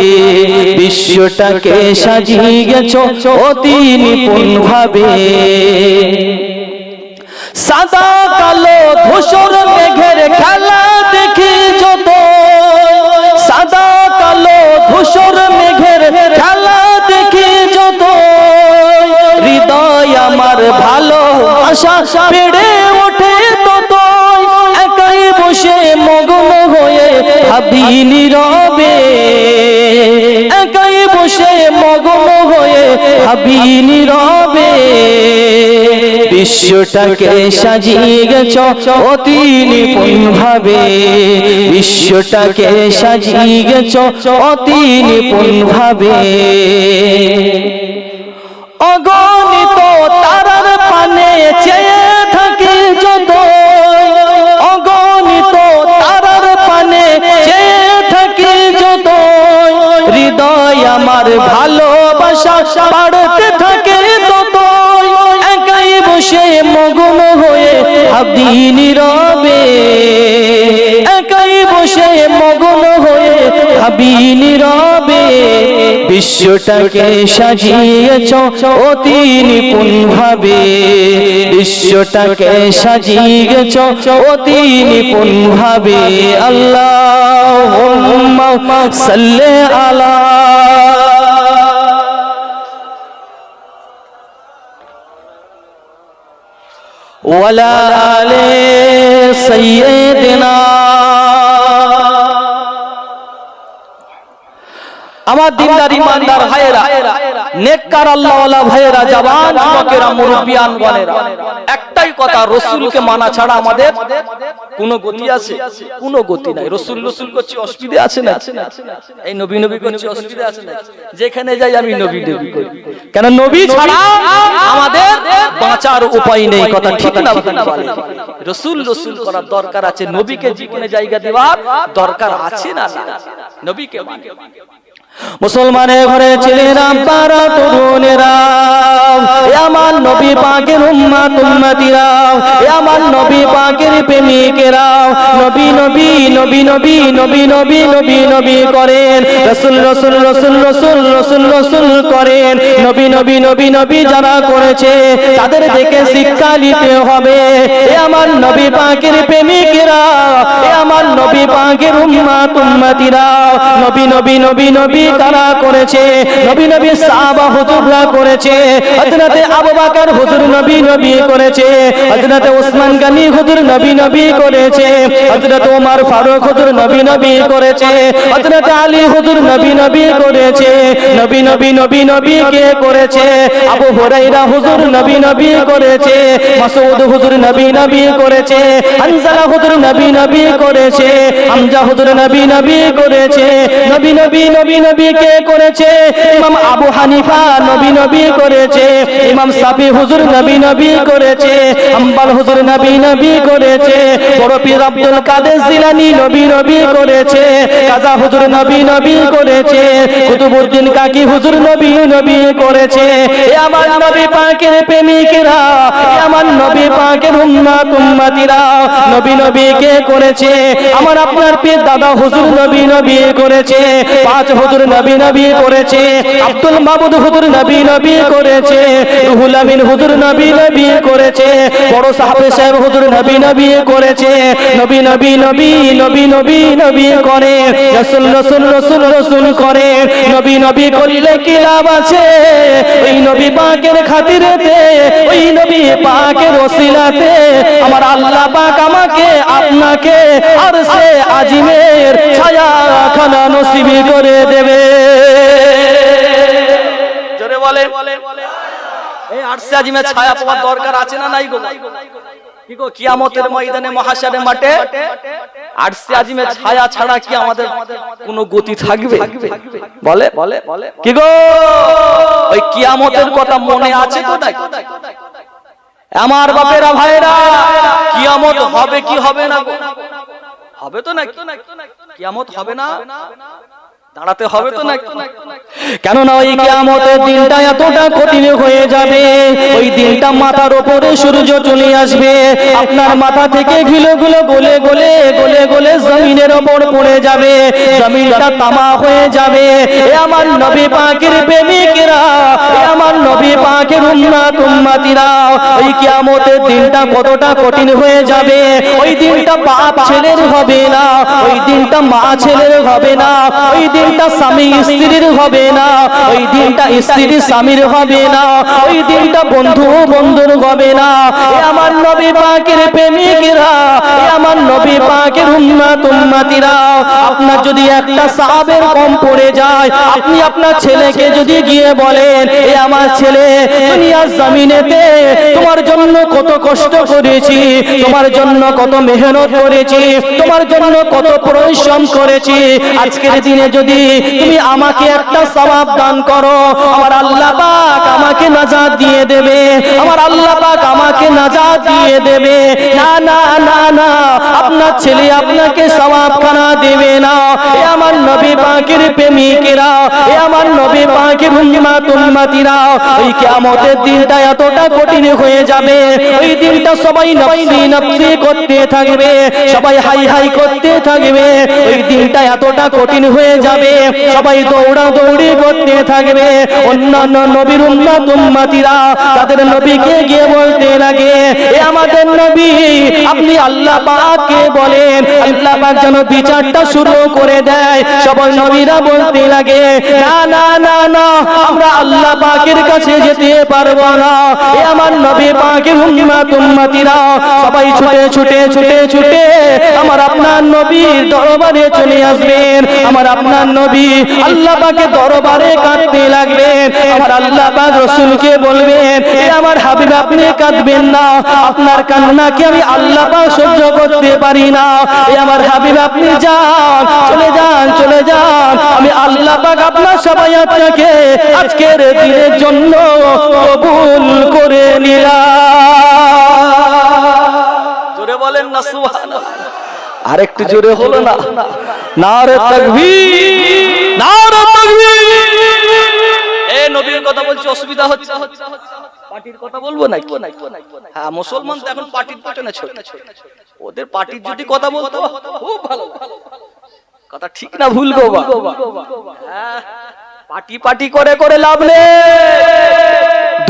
বিশ্বটাকে সাজিয়েছ অতি নিপুণ ভাবে সাদা কালো ধূসর মেঘের খেলা দেখি যত সাদা কালো ধূসর মেঘের খেলা দেখি যত হৃদয় আমার ভালো আশা বেড়ে ওঠে তত একাই বসে মগ্ন হয়ে ভাবি নীরবে একাই বসে মগ্ন হয়ে ভাবি নীরবে বিশ্বটাকে সাজিয়েছ অতি নিপুণ ভাবে বিশ্বটাকে সাজিয়েছ অতি নিপুণ ভাবে অগণিত তারার পানে চেয়ে থাকি যত অগণিত তারার পানে চেয়ে থাকি যত হৃদয় আমার ভালোবাসা বাড়তে থাকে তত একাই বসে মগ্ন হয়ে ভাবি নীরবে একাই বসে মগ্ন হয়ে ভাবি নীরবে বিশ্বটাকে সাজিয়েছ অতি নিপুণ ভাবে বিশ্বটাকে সাজিয়েছ অতি নিপুণ ভাবে আল্লাহুম্মা সাল্লি আলা ওয়ালা আলে সাইয়্যিদিনা আমার দিনদার ইমানদার ভাইয়েরা নেককার আল্লাহওয়ালা ভাইয়েরা জওয়ান যুবকেরা মুরব্বিয়ান বলেরা একটাই কথা রাসূলকে মানা ছাড়া আমাদের কোনো গতি আছে কোনো গতি নাই রাসূল রাসূল করছি অসুবিধা আছে না এই নবী নবী করছি অসুবিধা আছে না যেখানে যাই আমি নবী নবী করি কেন নবী ছাড়া আমাদের বাঁচার উপায় নেই কথা ঠিক না বলে রাসূল রাসূল করার দরকার আছে নবীকে যেখানে জায়গা দেওয়ার দরকার আছে না নবীকে মানে মুসলমানের ঘরে ছেলেরা পারা তরুণেরা আমার নবী পাকের উম্মত উম্মতিরা আমার নবী পাকের প্রেমিকেরা নবী নবী নবী নবী নবী নবী নবী নবী করেন রাসূল রাসূল রাসূল রাসূল রাসূল রাসূল করেন নবী নবী নবী নবী যারা করেছে তাদের দেখে শিক্ষা নিতে হবে আমার নবী পাকের প্রেমিকেরা আমার নবী পাকের উম্মত উম্মতিরা নবী নবী নবী নবী কারা করেছে নবী নবী সাহাবা হুজুররা করেছে হযরত আবু বকর হুজুর নবী নবী করেছে হযরত ওসমান গনি হুজুর নবী নবী করেছে হযরত ওমর ফারুক হুজুর নবী নবী করেছে হযরত আলী হুজুর নবী নবী করেছে নবী নবী নবী নবী কে করেছে আবু হুরায়রা হুজুর নবী নবী করেছে মাসউদ হুজুর নবী নবী করেছে হানজালা হুজুর নবী নবী করেছে হামজা হুজুর নবী নবী করেছে নবী নবী নবী নবী কে করেছে ইমাম আবু হানিফা নবী নবী করেছে ইমাম শাফি হুজুর নবী নবী করেছে হাম্বল হুজুর নবী নবী করেছে বড় পীর আব্দুল কাদের জিলানী নবী নবী করেছে কাজা হুজুর নবী নবী করেছে কুতুবউদ্দিন কাকি হুজুর নবী নবী করেছে এ আমার নবী পাকের প্রেমিকেরা এ আমার নবী পাকের উম্মত উম্মতিরা নবী নবী কে করেছে আমার আপনার পীর দাদা হুজুর নবী নবী করেছে পাঁচ হুজুর নবী নবী করেছে আব্দুল মাবুদ হুজুর নবী নবী করেছে রুহুল আমিন হুজুর নবী নবী নবী করেছে, বড় সাহাবে সাহেব হুজুর নবী নবী করেছে, নবী নবী নবী নবী নবী নবী করে, রাসূল রাসূল রাসূল রাসূল করে। নবী নবী করলে কি লাভ আছে? ওই নবী পাকের খাতিরেতে, ওই নবী পাকের ওসিলাতে আমার আল্লাহ পাক আমাকে আপনাকে আরশে আজিমের ছায়াখানা নসিব করে দেবে। জোরে বলে, এই আরশে আজিমের ছায়া পাওয়ার দরকার আছে না নাই গো? কি গো, কিয়ামতের ময়দানে মহাশারের মাঠে আরশে আজিমের ছায়া ছাড়া কি আমাদের কোনো গতি থাকবে? বলে কি গো, ওই কিয়ামতের কথা মনে আছে তো? নাই আমার বাপেরা ভাইরা, কিয়ামত হবে কি হবে না? হবে তো না? কিয়ামত হবে না? দাঁড়াতে হবে তো না? কেননা ওই কিয়ামতের দিনটা এতটা কঠিন হয়ে যাবে, ওই দিনটা মাথার উপরে সূর্য চলে আসবে, আপনার মাথা থেকে ঘিলুগুলো গলে গলে গলে গলে জমিনের ওপর পড়ে যাবে, জমিনটা তামা হয়ে যাবে। এ আমার নবী পাকের প্রেমিকেরা, এ আমার নবী পাকের উম্মত উম্মতিরা, ওই কিয়ামতের দিনটা কতটা কঠিন হয়ে যাবে। ওই দিনটা বাপ ছেলের হবে না, ওই দিনটা মা ছেলের হবে না, ওই দিনটা স্বামী স্ত্রীর হবে না, ওই দিনটা স্ত্রী স্বামীর হবে না, ওই দিনটা বন্ধু বন্ধুর হবে না। এ আমার নবী পাকের প্রেমিকেরা, এ আমার নবী পাকের উম্মত উম্মতিরা, আপনার যদি একটা সাহাবের কম পড়ে যায়, আপনি আপনার ছেলেকে যদি গিয়ে বলেন, এ আমার ছেলে, দুনিয়ার জমিনেতে তোমার জন্য কত কষ্ট করেছি, তোমার জন্য কত মেহনত করেছি, তোমার জন্য কত পরিশ্রম করেছি, আজকের দিনে যদি তুমি আমাকে একটা সওয়াব দান করো, আমার আল্লাহ পাক আমাকে নাজাত দিয়ে দেবে, আমার আল্লাহ পাক আমাকে নাজাত দিয়ে দেবে। না না না না, আপনার ছেলে আপনাকে সওয়াব খানা দেবে না। এ আমার নবী পাকের প্রেমিকেরা, এ আমার নবী পাকের উম্মত উম্মতিরা, ওই কিয়ামতের দিনটা এতটা কঠিন হয়ে যাবে, ওই দিনটা সবাই নফসি নফসি করতে থাকবে, সবাই হাই হাই করতে থাকবে, ওই দিনটা এতটা কঠিন হয়ে যাবে, সবাই দৌড়া দৌড়ি করতে থাকবে। অন্যান্য নবীর উম্মত উম্মতিরা তাদের নবীকে গিয়ে বলতে লাগে, এ আমাদের নবী, আপনি আল্লাহ পাককে বলেন, আল্লাহ পাক যেন বিচারটা শুরু করে দেয়। সবাই নবীরা বলতে লাগে, না না না না, আমরা আল্লাহ পাকের কাছে যেতে পারবো না। এ আমার নবী পাকের উম্মত উম্মতিরা সবাই ছুটে ছুটে ছুটে ছুটে আমার আপনার নবীর দরবারে চলে আসবেন, আমার আপনার নবী আল্লাহ পাকের দরবারে কাঁদতে লাগবেন। আমার আল্লাহ পাক রাসূলকে বলবেন, এ আমার হাবিব, আপনি কাঁদবেন না, আপনার কান্নাকে আমি আল্লাহ পাক সহ্য করতে পারি না। এ আমার হাবিব, আপনি যান, চলে যান, চলে যান, আমি আল্লাহ পাক আপনার শাফায়াতটাকে আজকের দিনের জন্য কবুল করে নিলাম। জোরে বলেন না সুবহানাল্লাহ। আর একটু জোরে হলো না? নারে তাকবীর, নারে তাকবীর। এ নবীর কথা বলছি, অসুবিধা হচ্ছে? পার্টির কথা বলবো না? হ্যাঁ, মুসলমান তো এখন পার্টির পেছনে ছোটে, ওদের পার্টির যদি কথা বলতো খুব ভালো। কথা ঠিক না ভুল গো? হ্যাঁ, পার্টি পার্টি করে করে লাভ নেই,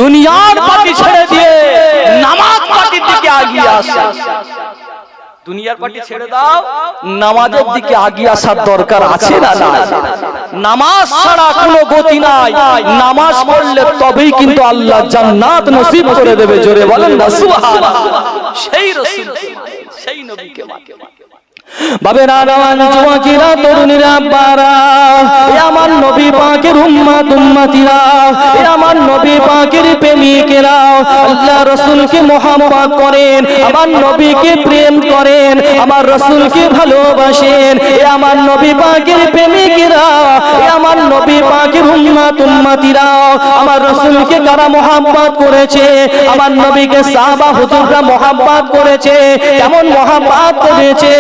দুনিয়ার পার্টি ছেড়ে দিয়ে নামাজ পার্টির দিকে আগিয়ে আসা। দুনিয়ার পার্টি ছেড়ে দাও, নামাজের দিকে আগিয়ে আসার দরকার আছে না? নামাজ ছাড়া কোনো গতি নাই, নামাজ পড়লে তবেই কিন্তু আল্লাহ জান্নাত নসিব করে দেবে। জোরে বলেন না সুবহানাল্লাহ। সেই রাসূল, সেই নবীকে মাকে বাবেরা, নওয়ান যুবকেরা, তরুণীরা, বারা, এ আমার নবী পাকের উম্মত উম্মতিরা, এ আমার নবী পাকের প্রেমিকেরা, আল্লাহ রাসূলকে মহব্বত করেন, আমার নবীকে প্রেম করেন, আমার রাসূলকে ভালোবাসেন। এ আমার নবী পাকের প্রেমিকেরা, এ আমার নবী পাকের উম্মত উম্মতিরা, আমার রাসূলকে কারা মহব্বত করেছে? আমার নবীকে সাহাবা হুজুররা মহব্বত করেছে। কেমন মহব্বত করেছে?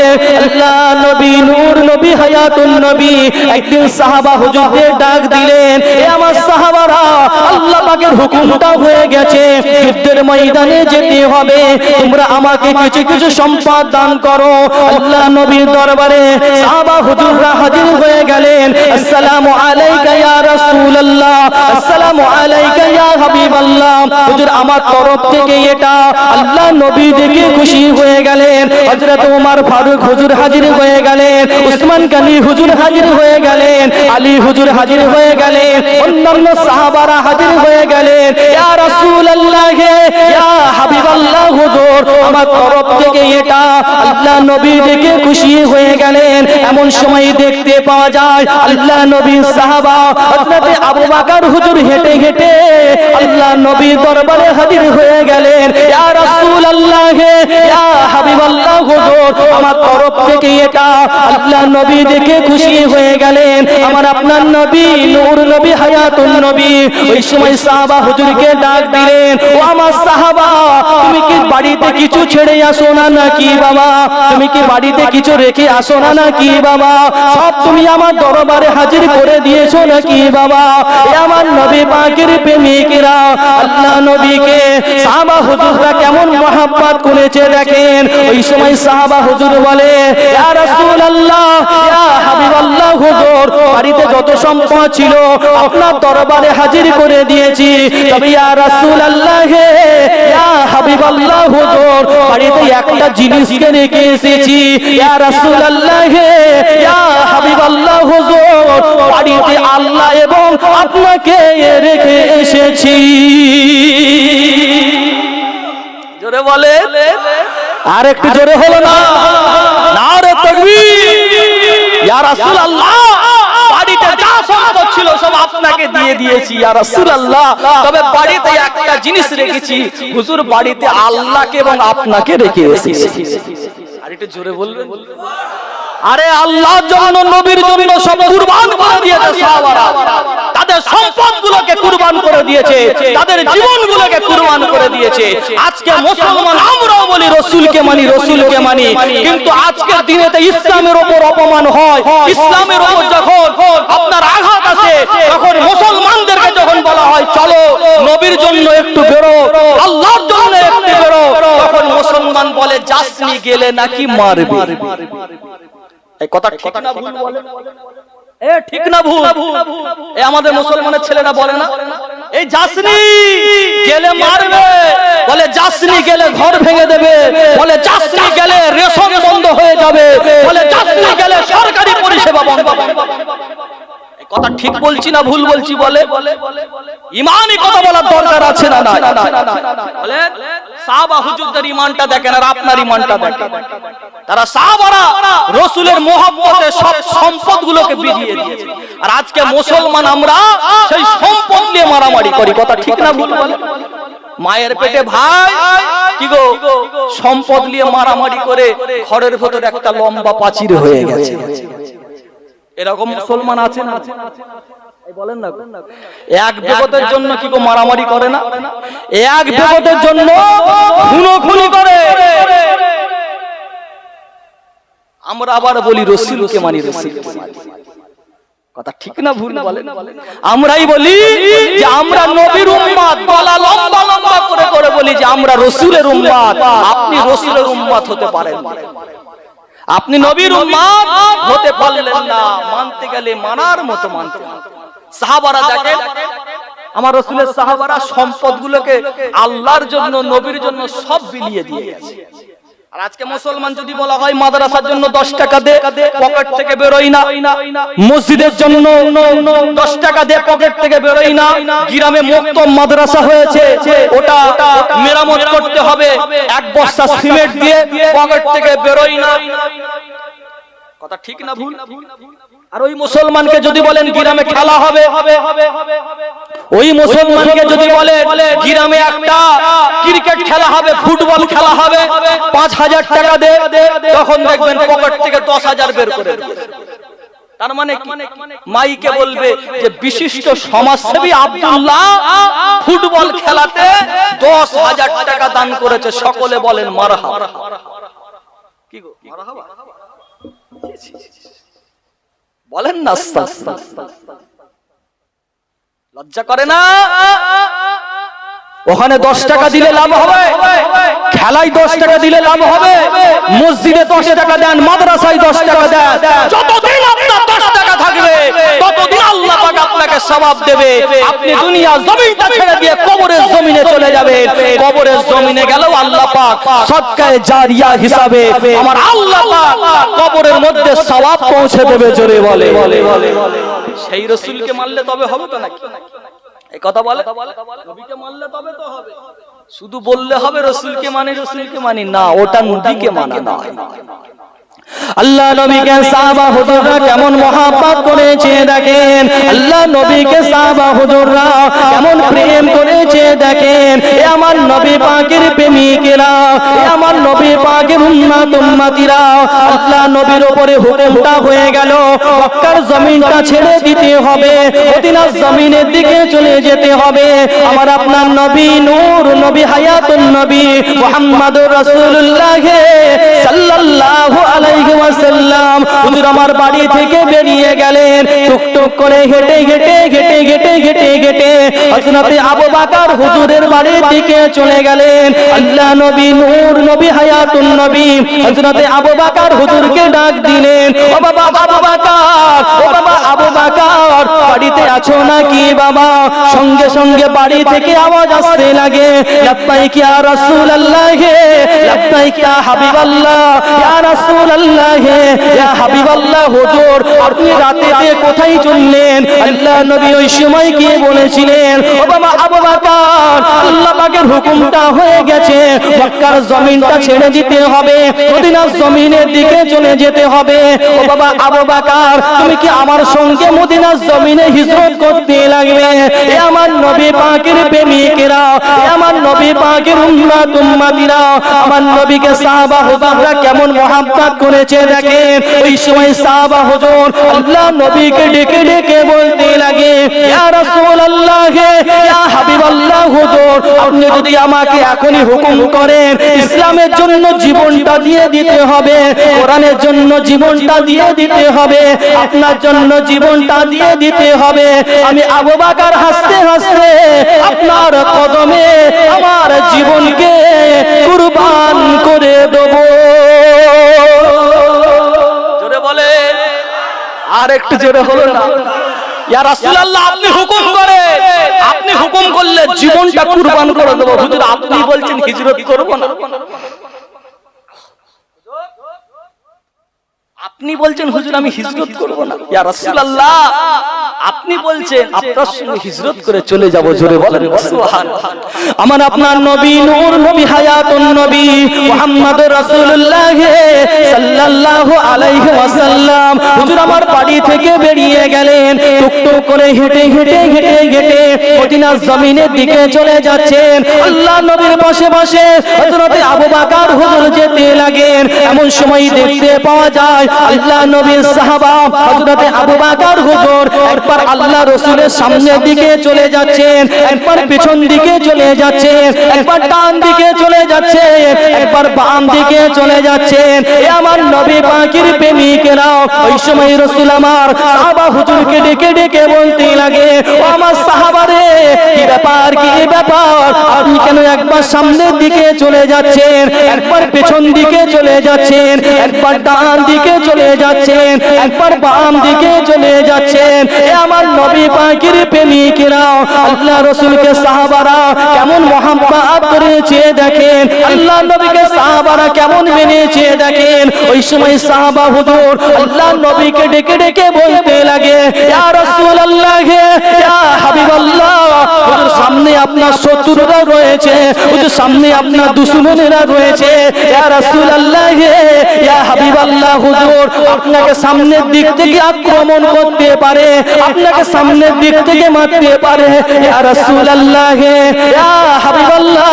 আল্লাহ নবী, নূর নবী, হায়াতুন নবী একদিন সাহাবা হুজুরদের ডাক দিলেন, এ আমার সাহাবারা, আল্লাহ পাকের হুকুমটা হয়ে গেছে, যুদ্ধ যুদ্ধের ময়দানে যেতে হবে, তোমরা আমাকে কিছু কিছু সম্পদ দান করো। আল্লাহ নবীর দরবারে সাহাবা হুজুররা হাজির হয়ে গেলেন। আসসালামু আলাইকা ইয়া রাসূলুল্লাহ, আসসালামু আলাইকা ইয়া হাবিবাল্লাহ। হুজুর আমার তরফ থেকে এটা। আল্লাহ নবী দেখে খুশি হয়ে গেলেন। হযরত ওমর ফারুক হুজুর হাজির হয়ে গেলেন, উসমান গনি হুজুর হাজির হয়ে গেলেন, আলী হুজুর হাজির হয়ে গেলেন, অন্যান্য সাহাবারা হাজির হয়ে গেলেন। ইয়া রাসূলুল্লাহ, ইয়া হাবিবাল্লাহ, হুজুর আমার তরফ থেকে এটা। আল্লাহ নবী দেখে খুশি হয়ে গেলেন। এমন সময় দেখতে পাওয়া যায় আল্লাহ নবীর সাহাবা হযরত আবু বকর হুজুর হেঁটে হেঁটে আল্লাহ নবীর দরবারে হাজির হয়ে গেলেন। ইয়া রাসূলুল্লাহ, ইয়া হাবিবাল্লাহ, হুজুর আমার তরফ থেকে এটা। আল্লাহ নবী দেখে খুশি হয়ে গেলেন। আমার আপনার নবী নূর নবী হায়াতুন নবী। ওই সময় সাহাবা হুজুরকে ডাক দিলেন, ও আমার সাহাবা, তুমি কি বাড়িতে কিছু ছেড়ে আসো না নাকি বাবা? তুমি কি বাড়িতে কিছু রেখে আসো না নাকি বাবা? সব তুমি আমার দরবারে হাজির করে দিয়েছো নাকি বাবা? এ আমার নবী পাকের প্রেমিকেরা আল্লাহ নবীকে সাহাবা হুজুররা কেমন মহব্বত করেছে দেখেন। ওই সময় সাহাবা হুজুর বলে, ইয়া রাসূলুল্লাহ, ইয়া হাবিবাল্লাহ, হুজুর বাড়িতে যত সম্পদ ছিল আপনার দরবারে হাজির করে দিয়েছি। তবে ইয়া রাসূলুল্লাহ, ইয়া হাবিবাল্লাহ, হুজুর বাড়িতে একটা জিনিসকে রেখে এসেছি। ইয়া রাসূলুল্লাহ, ইয়া হাবিবাল্লাহ, হুজুর বাড়িতে আল্লাহ এবং আপনাকে রেখে এসেছি। জোরে বলে, আর একটু জোরে হলো না? নারে তাকবীর। ইয়া রাসূলুল্লাহ, বাড়িতে যা সম্পদ ছিল সব আপনাকে দিয়ে দিয়েছি ইয়া রাসূলুল্লাহ, তবে বাড়িতে একটা জিনিস রেখেছি। হুজুর বাড়িতে আল্লাহকে এবং আপনাকে রেখে এসেছি। আর একটু জোরে বলবেন। আরে আল্লাহর জন্য, নবীর জন্য সব কুরবান করে দিয়েছে সাহাবারা। তাদের সম্পদগুলোকে কুরবান করে দিয়েছে, তাদের জীবনগুলোকে কুরবান করে দিয়েছে। আজকে মুসলমান আমরাও বলি রাসূলকে মানি, রাসূলকে মানি, কিন্তু আজকের দিনেতে ইসলামের উপর অপমান হয়, ইসলামের উপর যখন আপনার আঘাত আসে, তখন মুসলমানদেরকে যখন বলা হয় চলো নবীর জন্য একটু বেরো, আল্লাহর জন্য একটু বেরো, তখন মুসলমান বলে যাসনি গেলে নাকি মারবে। এই কথা ঠিক না ভুল বলে? এ ঠিক না ভুল? এ আমাদের মুসলমানের ছেলেরা বলে না, এই যাসনি গেলে মারবে, বলে যাসনি গেলে ঘর ভেঙে দেবে, বলে যাসনি গেলে রেশন বন্ধ হয়ে যাবে, বলে যাসনি গেলে সরকারি পরিষেবা বন্ধ হবে। এই কথা ঠিক বলছি না ভুল বলছি? বলে ইমানই কথা বলার দরকার আছে না? না বলে সাহাবা হুজুরদের ইমানটা দেখেন আর আপনার ইমানটা দেখেন। তারা সাহাবারা রাসূলের মহব্বতে সব সম্পদগুলোকে বিলিয়ে দিয়েছে, আর আজকে মুসলমান আমরা সেই সম্পদ নিয়ে মারামারি করি। কথা ঠিক না ভুল বলে? মায়ের পেটে ভাই কি গো সম্পদ নিয়ে মারামারি করে ঘরের ভেতর একটা লম্বা প্রাচীর হয়ে গেছে। এরকম মুসলমান আছে না? বলেন না, এক বেগতের জন্য কি গো মারামারি করে না? এক বেগতের জন্য খুনোখুনি করে। আমরা আবার বলি রাসূলকে মানি, রাসূলকে মানি। কথা ঠিক না ভুল বলেন? আমরাই বলি যে আমরা নবীর উম্মত, গলা লম্বা লম্বা করে করে বলি যে আমরা রাসূলের উম্মত। আপনি রাসূলের উম্মত হতে পারেন, আপনি নবীর উম্মত হতে পারলেন না। মানতে গেলে মানার মতো মানতে হবে। সাহাবারা দেখেন, আমার রাসূলের সাহাবারা সম্পদগুলোকে আল্লাহর জন্য, নবীর জন্য সব বিলিয়ে দিয়ে গেছে। আর আজকে মুসলমান যদি বলা হয় মাদ্রাসার জন্য 10 টাকা দে, পকেট থেকে বেরোই না। মসজিদের জন্য 10 টাকা দে, পকেট থেকে বেরোই না। গ্রামে মুক্ত মাদ্রাসা হয়েছে, ওটা মেরামত করতে হবে, এক বস্তা সিমেন্ট দিয়ে পকেট থেকে বেরোই না। কথা ঠিক না ভুল? আর ওই মুসলমানকে যদি বলেন গ্রামে খেলা হবে, ওই মুসলমানকে যদি বলে গ্রামে একটা ক্রিকেট খেলা হবে, ফুটবল খেলা হবে, 5000 টাকা দে, তখন দেখবেন পকেট থেকে 10,000 বের করে দিয়েছে। তার মানে মাইকে বলবে যে বিশিষ্ট সমাজসেবী আব্দুল্লাহ ফুটবল খেলাতে 10,000 টাকা দান করেছে। সকলে বলেন মারহাবা। কি গো মারহাবা বলেন না? লজ্জা করে না? ওখানে 10 টাকা দিলে লাভ হবে, খেলায় 10 টাকা দিলে লাভ হবে, মসজিদে 10 টাকা দেন, মাদ্রাসায় 10 টাকা দেন, যতদিন আপনার 10 টাকা থাকবে ততদিন আল্লাহ পাক আপনাকে সওয়াব দেবে। আপনি দুনিয়ার জমিনটা ছেড়ে দিয়ে কবরের জমিনে চলে যাবেন, কবরের জমিনে গেলেও আল্লাহ পাক সদকায়ে জারিয়া হিসাবে আমার আল্লাহ পাক কবরের মধ্যে সওয়াব পৌঁছে দেবে। জোরে বলে সেই রসুলকে মানলে তবে হবে তো নাকি? এই কথা বলে, নবীকে মানলে তবে তো হবে। শুধু বললে হবে রসুলকে মানি না, ওটা নবীকে মানা নয়। আল্লাহ নবীকে সাহাবা হুজুররা কেমন মহব্বত করেছে দেখেন, আল্লাহ নবীকে সাহাবা হুজুররা কেমন প্রেম করেছে দেখেন। এ আমার নবী পাকের প্রেমিকেরা, এ আমার নবী পাকের উম্মতিরা, আল্লাহ নবীর উপরে হুকুমটা হয়ে গেল মক্কার জমিনটা ছেড়ে দিতে হবে, মদিনার জমিনের দিকে চলে যেতে হবে। আমার আপনার নবী নূর নবী হায়াতুন নবী মুহাম্মদুর রাসূলুল্লাহ সাল্লাল্লাহু আলাইহি ওয়াসাল্লাম হুজুর আমার বাড়ি থেকে বেরিয়ে গেলেন, টুকটুক করে হেঁটে হযরতে আবু বকর হুজুরের বাড়ির দিকে চলে গেলেন। আল্লাহ নবী নূর নবী হায়াতুন নবী হযরতে আবু বকর হুজুরকে ডাক দিলেন, ও বাবা আবু বকর, ও বাবা আবু বকর, বাড়িতে আছো নাকি বাবা? সঙ্গে সঙ্গে বাড়ি থেকে আওয়াজ আসতে লাগে, লাব্বাইক ইয়া রাসূলুল্লাহ, লাব্বাইক ইয়া হাবিবাল্লাহ, ইয়া রাসূলুল্লাহ, ইয়া হাবিবাল্লাহ। হুজুর আপনি রাতে কোথায় চললেন? আল্লাহ নবী ওই সময় কি বলেছিলেন, ও বাবা আবু বকর, আল্লাহ পাকের হুকুমটা হয়ে গেছে, মক্কার জমিনটা ছেড়ে দিতে হবে, মদিনার জমিনের দিকে চলে যেতে হবে। ও বাবা আবু বকর, তুমি কি আমার সঙ্গে মদিনার জমিনে হিজরত করতে লাগবে? এ আমার নবী পাকের প্রেমিকেরা, এ আমার নবী পাকের উম্মতিরা, আমার নবীকে সাহাবা হুজুররা কেমন মহব্বত করেছে দেখেন। ওই সময় সাহাবা হুজুর আল্লাহ নবীকে ডেকে ডেকে বলতে লাগে, ইয়া রাসূলুল্লাহ, ইয়া হাবিবাল্লাহ, হুজুর আপনি যদি আমাকে এখনই হুকুম করেন ইসলামের জন্য জীবনটা দিয়ে দিতে হবে, কোরআনের জন্য জীবনটা দিয়ে দিতে হবে, আপনার জন্য জীবনটা দিয়ে দিতে হবে, আমি আবু বকর হাসতে হাসতে আপনার কদমে আমার জীবনকে কুরবান করে দেব। জোরে বলে, আর একটু জোরে হলো না? ইয়া রাসূলুল্লাহ আপনি হুকুম করেন, আপনি হুকুম করলে জীবনটা কুরবান করে দেব। হুজুর আপনি বলছেন হিজরত করব না, আপনি বলছেন হুজুর আমি হিজরত করব না। ইয়া রাসূলুল্লাহ আপনি বলছেন আপনার সঙ্গে হিজরত করে চলে যাব। জোরে বলেন সুবহানাল্লাহ। আমার আপনার নবী নূর নবী হায়াতুন নবী মুহাম্মদুর রাসূলুল্লাহ সাল্লাল্লাহু আলাইহি ওয়াসাল্লাম হুজুর আমার বাড়ি থেকে বেরিয়ে গেলেন, টুকটুক করে হেঁটে মদিনার জমিনের দিকে চলে যাচ্ছেন। আল্লাহ নবীর পাশে পাশে হযরতে আবু বকর হুজুর যেতে লাগেন। এমন সময় দেখতে পাওয়া যায় আল্লাহ নবীর সাহাবা হযরতে আবু বকর হুজুর একবার আল্লাহ রাসূলের সামনের দিকে চলে যাচ্ছেন, একবার পিছন দিকে চলে যাচ্ছেন, একবার ডান দিকে চলে যাচ্ছেন, একবার বাম দিকে চলে যাচ্ছেন। এ আমার নবী পাকের প্রেমিকেরা, ওই সময় রাসূল আমার সাহাবা হুজুরকে ডেকে ডেকে বলতে লাগে, ও আমার সাহাবারে কি ব্যাপার আপনি কেন একবার সামনের দিকে চলে যাচ্ছেন, একবার পেছন দিকে চলে যাচ্ছেন, একবার ডান দিকে চলে যাচ্ছেন, একবার বাম দিকে চলে যাচ্ছেন। এ আমার নবী পাকের প্রেমিকেরা, আল্লাহ রাসূলকে সাহাবারা কেমন মহব্বত করেছে দেখেন, আল্লাহ নবীকে সাহাবারা কেমন মেনেছে দেখেন। ওই সময় সাহাবা হুজুর আল্লাহ নবীকে ডেকে ডেকে বলতে লাগে, ইয়া রাসূলুল্লাহ, ইয়া হাবিবাল্লাহ, হুজুর সামনে আপনার শত্রুরা রয়েছে, হুজুর সামনে আপনার দুশমনেরা রয়েছে, ইয়া রাসূলুল্লাহ, ইয়া হাবিবাল্লাহ, হুজুর আপনাকে সামনের দিক থেকে আক্রমণ করতে পারে, আপনাকে সামনের দিক থেকে মারতে পারে, ইয়া রাসূলুল্লাহ, ইয়া হাবিবাল্লাহ।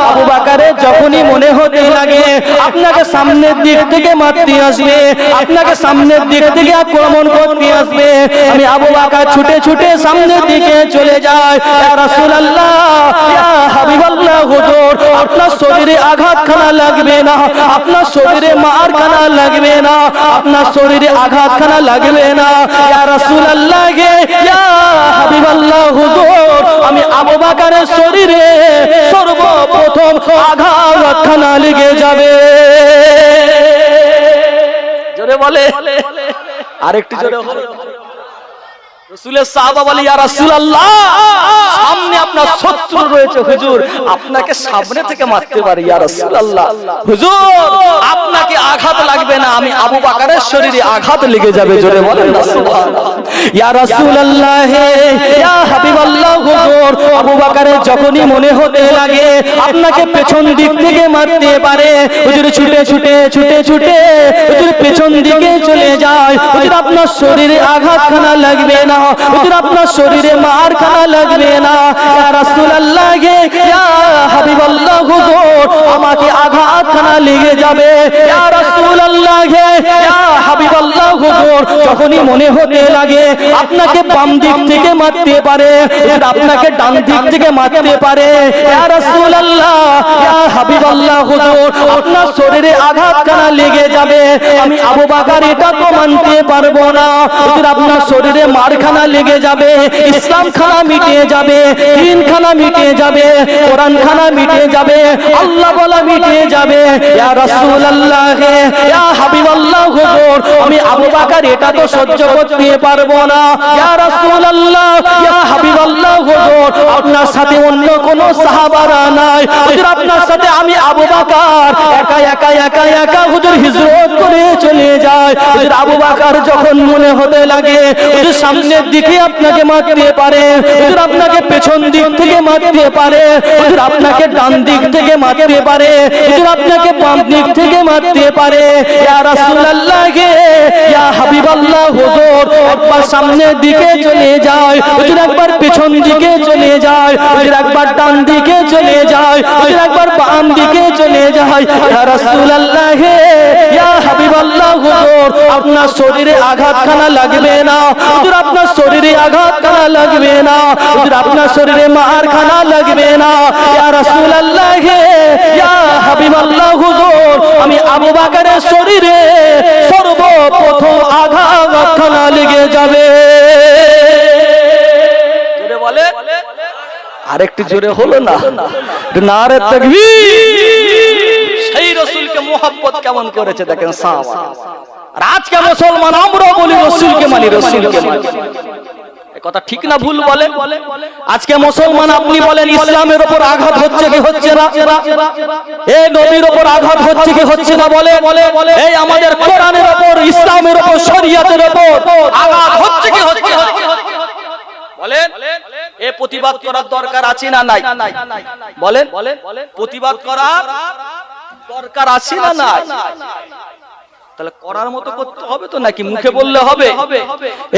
আবু বকরের যখনই মনে হতে লাগে আপনাকে সামনের দিক থেকে মারতে আসবে, আপনাকে সামনের দিক থেকে আক্রমণ করতে আসবে। আমি আবু বকর ছুটে ছুটে সামনের দিকে চলে যাই। ইয়া রাসূলুল্লাহ, ইয়া হাবিবাল্লাহ, হুজুর আপনার শরীরে আঘাতখানা লাগবে না, আপনার শরীরে মারখানা লাগবে না, আপনার শরীরে আঘাতখানা লাগবে না। ইয়া রাসূলুল্লাহ, ইয়া হাবিবাল্লাহ, হুজুর আমি আবু বকরের শরীরে সর্বপ্রথম আঘাতখানা লেগে যাবে। জোরে বলে, আরেকটু জোরে বলে। রাসূলের সাহাবা বলে, ইয়া রাসূলুল্লাহ, সামনে আপনার শত্রু রয়েছে হুজুর, আপনাকে সামনে থেকে মারতে পারে। ইয়া রাসূলুল্লাহ, হুজুর আপনাকে আঘাত লাগবে না, আমি আবু বকরের শরীরে আঘাত লেগে যাবে। জোরে বলেন না সুবহানাল্লাহ। ইয়া রাসূলুল্লাহ, ইয়া হাবিবাল্লাহ, হুজুর আবু বকরের যখনই মনে হতে লাগে আপনাকে পেছন দিক থেকে মারতে পারে, হুজুর ছুটে ছুটে ছুটে ছুটে হুজুর পেছন দিকে চলে যায়। হুজুর আপনার শরীরে আঘাতখানা লাগবে না, হুজুর আপনার শরীরে মারখানা লাগবে না। ইয়া রাসূলুল্লাহ, ইয়া হাবিবাল্লাহ, হুজুর আমাকে আঘাতখানা লেগে যাবে। ইয়া রাসূলুল্লাহ, ইয়া হাবিবাল্লাহ, হুজুর যখনই মনে হতে লাগে আপনাকে বাম দিক থেকে মারতে পারে, হুজুর আপনাকে ডান দিক থেকে মারতে পারে। ইয়া রাসূলুল্লাহ, ইয়া হাবিবাল্লাহ, হুজুর আপনার শরীরে আঘাতখানা লেগে যাবে। আমি আবু বকর এটা তো মানতে পারবো না, হুজুর আপনার শরীরে মারখানা লেগে যাবে, ইসলাম খানা মিটে যাবে, দিন খানা মিটে যাবে, কোরআন খানা মিটে যাবে, আল্লাহ বলা মিটে যাবে। ইয়া রাসূলুল্লাহ, ইয়া হাবিবাল্লাহ, হুজুর আমি আবু বকর এটা তো সহ্য করতে পারবো না। ইয়া রাসূলুল্লাহ, ইয়া হাবিবাল্লাহ, হুজুর আপনার সাথে অন্য কোন সাহাবারা নাই, হুজুর আপনার সাথে আমি আবু বকর একা একা একা একা হুজুর হিজরত করে চলে যায়। হুজুর আবু বকর যখন মনে হতে লাগে হুজুর সামনের দিকে আপনাকে মারতে পারে, হুজুর আপনাকে পেছন দিক থেকে মারতে পারে, হুজুর আপনাকে ডান দিক থেকে মারতে পারে, হুজুর আপনাকে বাম দিক থেকে মারতে পারে। ইয়া রাসূলুল্লাহ, ইয়া হাবিবাল্লাহ, হুজুর একবার সামনের দিকে চলে যায়, হুজুর একবার পেছন দিকে চলে যায়, হুজুর একবার ডান দিকে চলে যায়, হুজুর একবার বাম দিকে চলে যায়। ইয়া রাসূলুল্লাহ, ইয়া হাবিবাল্লাহ, হুজুর আপনার শরীরে আঘাতখানা লাগবে না, হুজুর আপনার শরীরে আঘাতখানা লাগবে না, হুজুর আপনার শরীরে মারখানা লাগবে না। ইয়া রাসূলুল্লাহ, ইয়া হাবিবাল্লাহ, হুজুর আমি আবু বকরের শরীরে সর্বপ্রথম আঘাতখানা লেগে যাবে। জোরে বলে, আরেকটু জোরে হলো না? নারে তাকবীর। সেই রাসূলকে মুহাব্বত কেমন করেছে দেখেন সাহাবা। আর আজকে মুসলমান আমরাও বলি রাসূলকে মানি, রাসূলকে মানি। এই কথা ঠিক না ভুল বলেন? আজকে মুসলমান আপনি বলেন ইসলামের উপর আঘাত হচ্ছে কি হচ্ছে না? এই নবীর উপর আঘাত হচ্ছে কি হচ্ছে না? বলে এই আমাদের কোরআনের উপর, ইসলামের উপর, শরীয়তের উপর আঘাত হচ্ছে কি হচ্ছে না? বলেন এ প্রতিবাদ করার দরকার আছে না নাই? বলেন প্রতিবাদ করার দরকার আছে না নাই? তাহলে করার মতো করতে হবে তো, নাকি মুখে বললে হবে?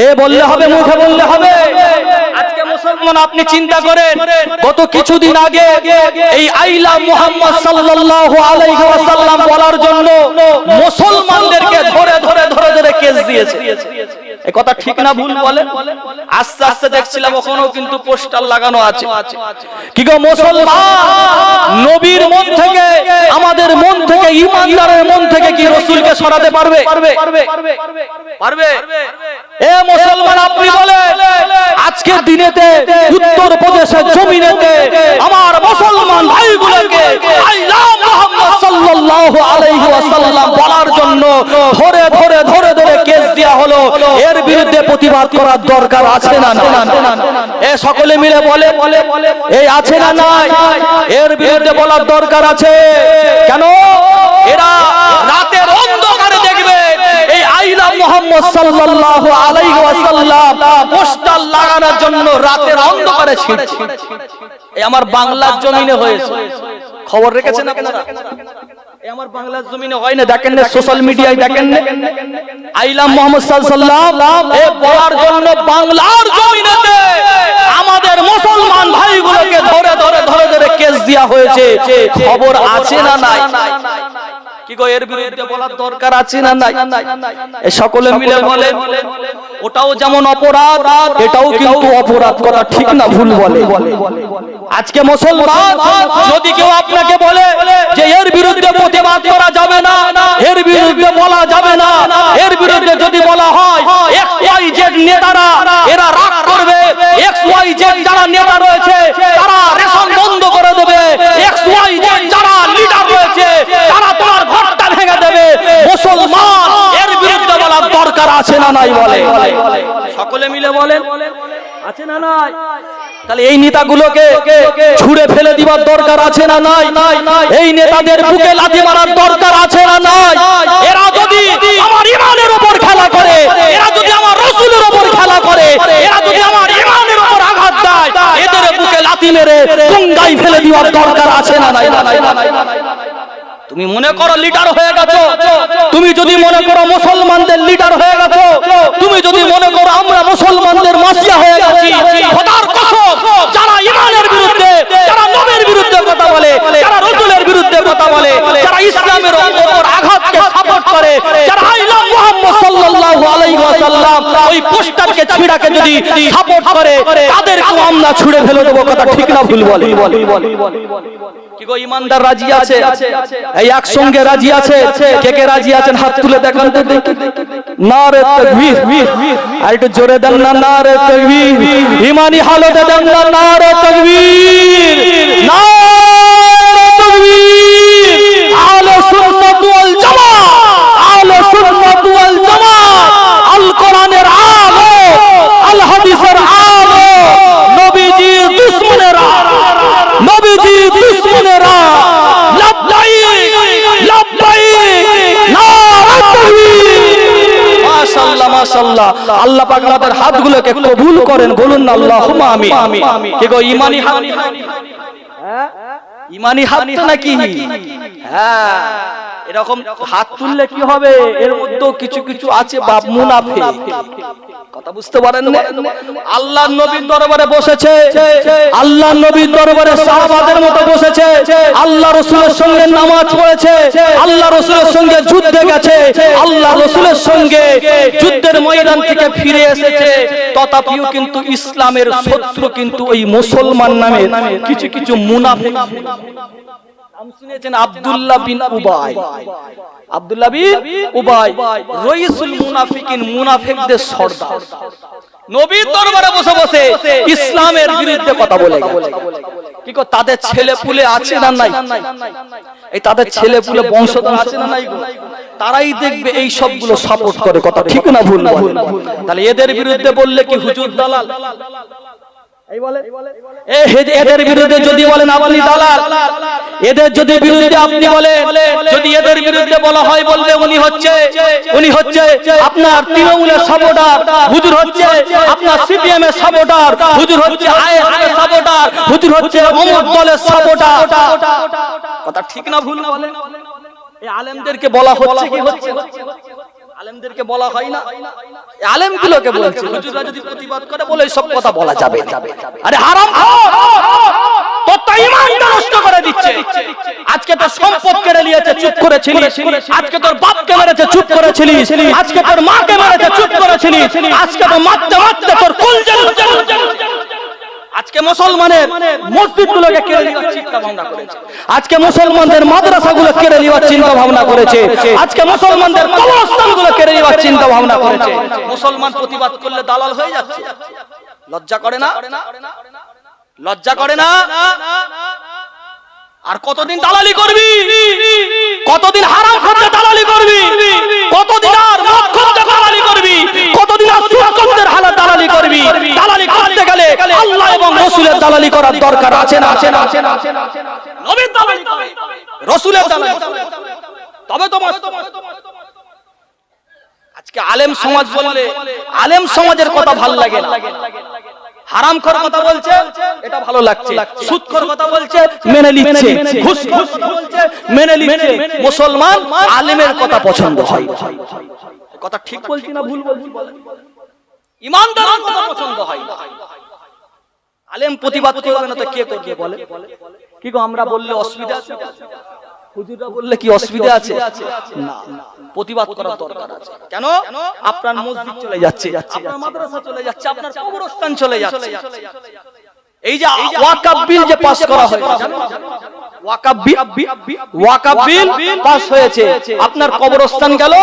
এ বললে হবে, মুখে বললে হবে? আজকে মুসলমান আপনি চিন্তা করেন, গত কিছুদিন আগে এই আইলা মুহাম্মদ সাল্লাল্লাহু আলাইহি ওয়াসাল্লাম বলার জন্য মুসলমানদেরকে ধরে ধরে ধরে ধরে কেস দিয়েছে। এই কথা ঠিক না ভুল বলেন? আস্তে আস্তে দেখছিলাম ওখানেও কিন্তু পোস্টার লাগানো আছে। কি গো মুসলমান, নবীর মন থেকে, আমাদের মন থেকে, ঈমানদারের মন থেকে কি রাসূলকে সরাতে পারবে? পারবে? এ মুসলমান আপনি বলেন, আজকের দিনেতে উত্তর প্রদেশের জমিনেতে আমার মুসলমান ভাইগুলোকে আল্লাহ মুহাম্মদ সাল্লাল্লাহু আলাইহি ওয়াসাল্লাম বলার জন্য ধরে ধরে ধরে ধরে কেস দেয়া হলো। এর বিরুদ্ধে প্রতিবাদ করার দরকার আছে না না? এ সকলে মিলে বলে এই আছে না নাই? এর বিরুদ্ধে বলার দরকার আছে। কেন? এরা রাতের অন্ধকারে দেখবে এই আইলা মুহাম্মদ সাল্লাল্লাহু আলাইহি ওয়াসাল্লাম পোস্টার লাগানোর জন্য রাতের অন্ধকারে ছিটছে। এই আমার বাংলার জমিনে হয়েছে, খবর রেখেছেন আপনারা? এই আমার বাংলার জমিনে হয় না, দেখেন না সোশ্যাল মিডিয়ায়, দেখেন না আইলা মুহাম্মদ সাল্লাল্লাহু আলাইহি ওয়াসাল্লাম এ বলার জন্য বাংলার জমিনেতে আমাদের মুসলমান ভাইগুলোকে ধরে ধরে ধরে ধরে কেস দেয়া হয়েছে। খবর আছে না নাই? কি গো এর বিরুদ্ধে বলার দরকার আছে না নাই? এই সকলে মিলে বলে ওটাও যেমন অপরাধ এটাও কিন্তু অপরাধ, কথা ঠিক না ভুল বলে? আজকে মুসলমান যদি কেউ আপনাকে বলে যে এর বিরুদ্ধে প্রতিবাদ করা যাবে না, এর বিরুদ্ধে বলা যাবে না, এর বিরুদ্ধে যদি বলা হয় XYZ নেতারা এরা রাগ করবে, XYZ যারা নেতা রয়েছে তারা রেশন বন্ধ করে দেবে, XYZ যারা লিডার রয়েছে তারা তোমার ঘরটা ভেঙে দেবে, মুসলমান এর বিরুদ্ধে বলার দরকার আছে না নাই বলে? সকলে মিলে বলেন আছে না নাই? তাহলে এই নেতাগুলোকে ছুঁড়ে ফেলে দিবার দরকার আছে না নাই? এই নেতাদের বুকে লাথি মারার দরকার আছে না নাই? এরা যদি আমার ইমানের উপর খেলা করে, এরা যদি আমার রাসূলের উপর খেলা করে, এরা যদি আমার ইমানের উপর আঘাত দেয়, এদের বুকে লাথি মেরে গঙ্গায় ফেলে দিবার দরকার আছে না নাই? তুমি মনে করো লিডার হয়ে গেছো, তুমি যদি মনে করো মুসলমানদের লিডার হয়ে গেছো, তুমি যদি মনে করো আমরা মুসলমানদের মাসিয়া হয়ে গেছি, খোদার কসম যারা ইমানের বিরুদ্ধে, যারা নবীর বিরুদ্ধে কথা বলে, যারা রাসূলের বিরুদ্ধে কথা বলে, যারা ইসলামের উপর আঘাতকে সাপোর্ট করে, যারা আই লাভ মুহাম্মদ সাল্লাল্লাহু আলাইহি ওয়াসাল্লাম ওই পোস্টারকে ছিড়াকে যদি সাপোর্ট করে তাদেরকে আমরা ছুঁড়ে ফেলে দেব, কথা ঠিক না ভুল বলে? কি গো ইমানদার রাজি আছে? এই একসঙ্গে রাজি আছে? কে কে রাজি আছেন হাত তুলে দেখান তো দেখি। নারে তাকবীর, আর একটু জোরে দেন না নারে তাকবীর। ইমানি হালতে দেন না নারে তাকবীর, নারে তাকবীর। আহলে সুন্নাত ওয়াল জামাত, আহলে সুন্নাত ওয়াল জামাত আল কোরআনের আলো, আল হাদিসের আলো, নবীজির দুশমনেরা, নবীজির দুশমনেরা লাব্বাইক লাব্বাইক নারে তাকবীর। মাশাআল্লাহ মাশাআল্লাহ, আল্লাহ পাক আমাদের হাতগুলোকে কবুল করেন, বলুন না আল্লাহুম্মা আমিন। কি গো ইমানি হাত? হ্যাঁ ইমানি হাত নাকি? হ্যাঁ এরকম হাত তুললে কি হবে? এর মধ্যে কিছু কিছু আছে বাপ মুনাফিক, কথা বুঝতে পারেন না? আল্লাহর নবীর দরবারে বসেছে, আল্লাহর নবীর দরবারে সাহাবাদের মতো বসেছে, আল্লাহ রাসূলের সঙ্গে নামাজ পড়েছে, আল্লাহ রাসূলের সঙ্গে যুদ্ধে গেছে, আল্লাহ রাসূলের সঙ্গে যুদ্ধের ময়দান থেকে ফিরে এসেছে, তথাপিও কিন্তু ইসলামের শত্রু কিন্তু ওই মুসলমান নামে কিছু কিছু মুনাফিক। নাম শুনেছেন আব্দুল্লাহ বিন উবাই? আব্দুল্লাহ বিন উবাই রাইসুল মুনাফিকিন, মুনাফিকদের সর্দার। নবীর দরবারে বসে বসে ইসলামের বিরুদ্ধে কথা বলে গেছে। কি গো তাদের ছেলে পুলে আছে না নাই? এই তাদের ছেলে পুলে বংশধর আছে না নাই? তারাই দেখবে এই সবগুলো সাপোর্ট করে, কথা ঠিক না ভুল? তাহলে এদের বিরুদ্ধে বললে কি হুজুর দালাল? এদের বিরুদ্ধে যদি বলেন আপনি দালাল, এদের যদি বিরুদ্ধে আপনি বলেন, যদি এদের বিরুদ্ধে বলা হয় বলবে উনি হচ্ছে আপনার তৃণমূলের সাপোর্টার, হুজুর হচ্ছে আপনার সিপিএম এর সাপোর্টার, হুজুর হচ্ছে আইএসএফ এর সাপোর্টার, হুজুর হচ্ছে অমুক দলের সাপোর্টার, কথা ঠিক না ভুল বলেন? এই আলেমদেরকে বলা হচ্ছে কি হচ্ছে? আলেমদেরকে বলা হয় না? আলেমগুলোকে বলছে হুজুররা যদি প্রতিবাদ করে বলে সব কথা বলা যাবে। আরে হারামখোর, তোর তো ঈমানটা নষ্ট করে দিচ্ছে। আজকে তোর সম্পদ কেড়ে নিয়েছে, চুপ করেছিলিস। আজকে তোর বাপকে মেরেছে, চুপ করেছিলিস। আজকে তোর মাকে মেরেছে, চুপ করেছিলিস। আজকে তো মারতে মারতে তোর কলজা নষ্ট করে। আজকে মুসলমানের মসজিদগুলোকে কেড়ে নেওয়ার চিন্তা ভাবনা করেছে, আজকে মুসলমানদের মাদ্রাসাগুলো কেড়ে নেওয়ার চিন্তা ভাবনা করেছে, আজকে মুসলমানদের কবরস্থানগুলো কেড়ে নেওয়ার চিন্তা ভাবনা করেছে। মুসলমান প্রতিবাদ করলে দালাল হয়ে যাচ্ছে। লজ্জা করে না? লজ্জা করে না? আর কতদিন দালালি করবি? কতদিন হারাম খাতে দালালি করবি? কতদিন আর মদ খাতে দালালি করবি? কতদিন আর সুদখোরদের হালাত দালালি করবি? দালালি করতে গেলে আল্লাহ এবং রাসূলের দালালি করার দরকার আছে না? নবীর দালালি করবে, রাসূলের দালালি করবে, তবে তোমার। আজকে আলেম সমাজ বললে আলেম সমাজের কথা ভালো লাগে না। হারামখোর কথা বলছে, এটা ভালো লাগছে। সুদখোর কথা বলছে, মেনে নিচ্ছে। ঘুষখোর কথা বলছে, মেনে নিচ্ছে। মুসলমান আলেমের কথা পছন্দ হয়। কথা ঠিক বলছি না ভুল বলছি? ইমানদারের কথা পছন্দ হয় না। আলেম প্রতিবাদ করবে না তো কে করবে বলে? কি গো আমরা বললে অসুবিধা আছে? হুজুররা বললে কি অসুবিধা আছে? না, প্রতিবাদ করার দরকার আছে। কেন? আপনার মসজিদ চলে যাচ্ছে, আপনার মাদ্রাসা চলে যাচ্ছে, আপনার কবরস্থান চলে যাচ্ছে। এই যে ওয়াকফ বিল যে পাস করা হয়েছে, জানো? ওয়াকফ বিল পাস হয়েছে, আপনার কবরস্থান গেল,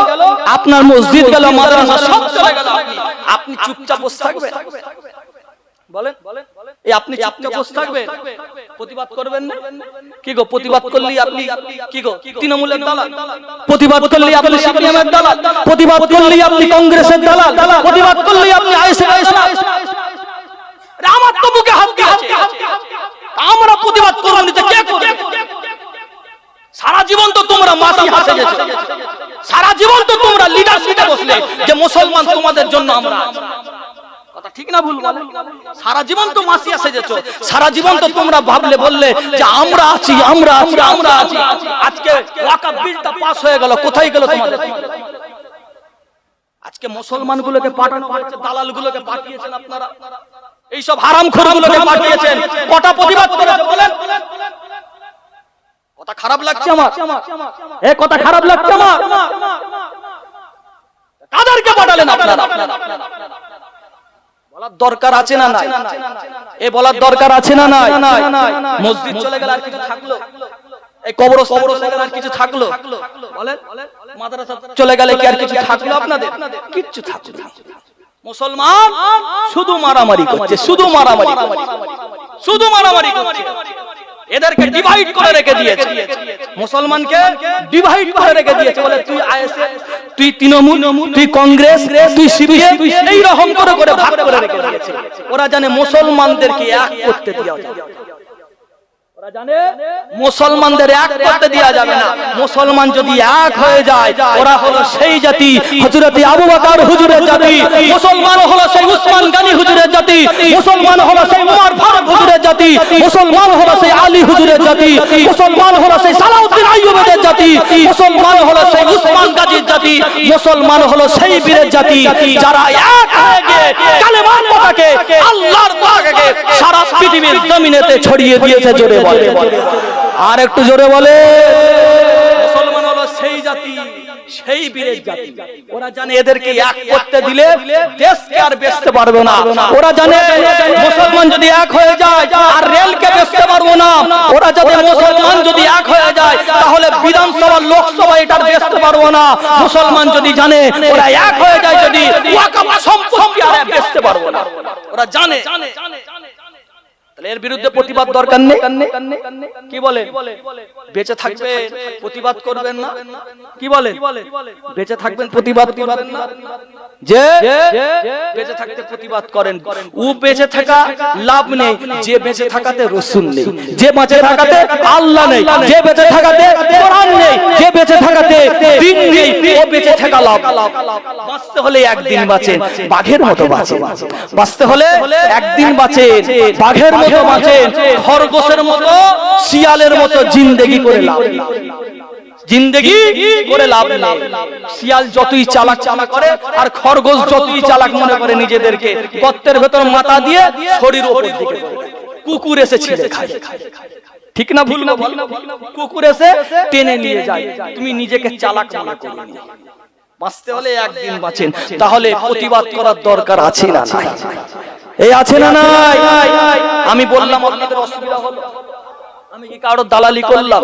আপনার মসজিদ গেল, মাদ্রাসা সব চলে গেল। আপনি চুপচাপ বসে থাকবেন? বলেন, এই আপনি চুপচাপ বসে থাকবেন? প্রতিবাদ করবেন না? কি গো, প্রতিবাদ করলি আপনি কি গো তৃণমূলের দালাল? প্রতিবাদ করলি আপনি সিপিএমের দালাল? প্রতিবাদ করলি আপনি কংগ্রেসের দালাল? প্রতিবাদ করলি আপনি আইএসএর দালাল? আমার তো বুকে হাত দিয়েছে, আমরা প্রতিবাদ করব না, কে করবে? সারা জীবন তো তোমরা মাসি হাসে গেছো, সারা জীবন তো তোমরা লিডারশিপে বসলে যে মুসলমান তোমাদের জন্য আমরা আছি। কথা ঠিক না ভুল বলেন? সারা জীবন তো মাসি আসে যেছো, সারা জীবন তো তোমরা ভাবলে বললে যে আমরা আছি, আমরা আছি, আমরা আছি। আজকে ওয়াকফ বিলটা পাস হয়ে গেল, কোথায় গেল তোমাদের? আজকে মুসলমানগুলোকে পাঠানো হচ্ছে, দালালগুলোকে পাঠিয়েছেন আপনারা, এই সব হারামখোরগুলোকে পাঠিয়েছেন। কটা প্রতিবাদ করেছে বলেন? কথা খারাপ লাগছে আমার, এ কথা খারাপ লাগছে আমার। কাদেরকে পাঠালেন আপনারা? বলার দরকার আছে না নাই? এ বলার দরকার আছে না নাই? মসজিদ চলে গেল, আর কিছু থাকলো? এই কবরস্থান চলে গেল, আর কিছু থাকলো? বলেন, মাদ্রাসা চলে গেলে কি আর কিছু থাকলো আপনাদের? কিচ্ছু থাকলো না। মুসলমান শুধু মারামারি করছে, শুধু মারামারি, শুধু মারামারি করছে। এদেরকে ডিভাইড করে রেখে দিয়েছে, মুসলমানকে ডিভাইড করে রেখে দিয়েছে। বলে তুই আইএসএ, তুই তৃণমূল, তুই কংগ্রেস, তুই সিপিএম, এই রকম করে করে ভাগ করে রেখে দিয়েছে। ওরা জানে মুসলমানদেরকে এক করতে দেওয়া যাবে, ওরা জানে মুসলমানদের এক করতে দেওয়া যাবে না। মুসলমান যদি এক হয়ে যায়, ওরা হলো সেই জাতি হযরত আবু বকর হুজুরের জাতি, মুসলমান হলো সেই উসমান গনি হুজুরের জাতি, মুসলমান হলো সেই উমর ফারুক হুজুরের জাতি, মুসলমান হলো সেই আলী হুজুরের জাতি, মুসলমান হলো সেই সালাউদ্দিন আইয়ুবের জাতি, মুসলমান হলো সেই উসমান গাজীর জাতি, মুসলমান হলো সেই বীরের জাতি যারা এক হয়ে গিয়ে কালেমার পতাকে, আল্লাহর পতাকে সারা পৃথিবীর জমিনেতে ছড়িয়ে দিয়েছে। জোরে বলে, আর একটু জোরে বলে। মুসলমান হলো সেই জাতি, সেই বীরের জাতি। ওরা জানে এদেরকে এক করতে দিলে দেশকে আর বেচতে পারবে না। ওরা জানে মুসলমান যদি এক হয়ে যায় আর রেলকে বেচতে পারবো না। ওরা জানে মুসলমান যদি এক হয়ে যায় তাহলে বিধানসভা, লোকসভা এটা বেচতে পারবো না। মুসলমান যদি জানে ওরা এক হয়ে যায়, যদি ওয়াকফ সম্পত্তি আর বেচতে পারবো না। ওরা জানে। এর বিরুদ্ধে প্রতিবাদ দরকার নেই? কি বলেন? বেঁচে থাকবে প্রতিবাদ করবেন না? কি বলেন? বেঁচে থাকবেন প্রতিবাদ করবেন না? যে বেঁচে থাকতে প্রতিবাদ করেন, ও বেঁচে থাকা লাভ নেই যে বেঁচে থাকাতে রাসূল নেই, যে বেঁচে থাকাতে আল্লাহ নেই, যে বেঁচে থাকাতে কোরআন নেই, যে বেঁচে থাকাতে দ্বীন নেই, ও বেঁচে থাকা লাভ। বাঁচতে হলে একদিন বাঁচেন, বাঘের মতো বাঁচেন। বাঁচতে হলে একদিন বাঁচেন, বাঘের মতো বাঁচেন, খরগোশের মতো, শিয়ালের মতো জিন্দেগি করে লাভ, জিন্দেগি করে লাভ নেই। শিয়াল যতই চালাক চালাক করে আর খরগোশ যতই চালাক মনে করে নিজেদেরকে, গর্তের ভেতর মাথা দিয়ে শরীর উপর দিকে, কুকুর এসে ছিঁড়ে খায়। ঠিক না ভুল? কুকুর এসে টেনে নিয়ে যায়, তুমি নিজেকে চালাক মনে করো। বাঁচতে হলে একদিন বাঁচেন, তাহলে প্রতিবাদ করার দরকার আছে না নাই? এই আছে না নাই? আমি বললাম আপনাদের অসুবিধা হলো, আমি কি কারো দালালি করলাম?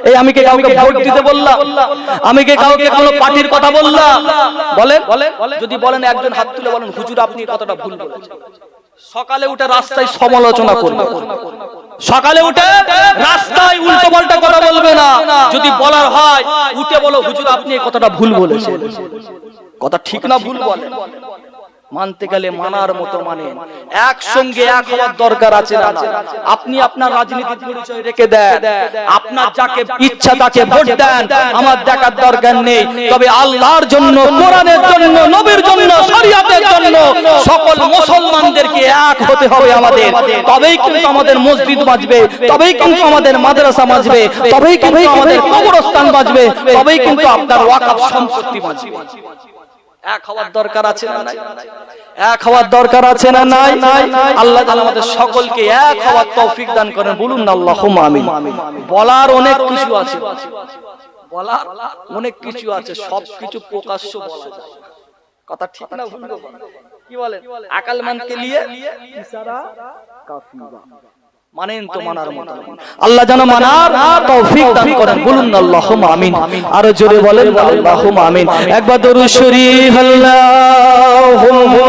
এই আমি কি কাউকে ভোট দিতে বললাম? আমি কি কাউকে কোনো পার্টির কথা বললাম? বলেন, যদি বলেন একজন হাত তুলে বলেন হুজুর আপনি কতটা ভুল বলেছেন। সকালে উঠে রাস্তায় সমালোচনা করবে, সকালে উঠে রাস্তায় উল্টো পাল্টা কথা বলবে না। যদি বলার হয় উঠে বলো হুজুর আপনি কতটা ভুল বলেছেন। কথা ঠিক না ভুল বলেন? মানতে গেলে মানার মতো মানেন, একসঙ্গে এক হওয়ার দরকার আছে না? আপনি আপনার রাজনীতির পরিচয় রেখে দেন, আপনার যাকে ইচ্ছা তাকে ভোট দেন, আমার দেখার দরকার নেই। তবে আল্লাহর জন্য, কোরআনের জন্য, নবীর জন্য, শরিয়তের জন্য সকল মুসলমানদেরকে এক হতে হবে আমাদের। তবেই কিন্তু আমাদের মসজিদ বাঁচবে, তবেই কিন্তু আমাদের মাদ্রাসা বাঁচবে, তবেই কিন্তু আমাদের কবরস্থান বাঁচবে, তবেই কিন্তু আপনার ওয়াকফ সম্পত্তি বাঁচবে। এক হওয়ার দরকার আছে না নাই? এক হওয়ার দরকার আছে না নাই? আল্লাহ তাআলা আমাদের সকলকে এক হওয়ার তৌফিক দান করেন, বলুন না আল্লাহুম্মা আমিন। বলার অনেক কিছু আছে, বলার অনেক কিছু আছে, সব কিছু প্রকাশ্য বলা যায় না। কথা ঠিক না ভুল? কি বলেন? আকলমন্দকে নিয়ে ইশারা কাফি মানেন তো মানার মতো। আল্লাহ যেন মানার তৌফিক দান করেন, বলুন না আল্লাহুম্মা আমিন। আরো জোরে বলেন আল্লাহুম্মা আমিন। একবার দরুদ শরীফ আল্লাহুম্মা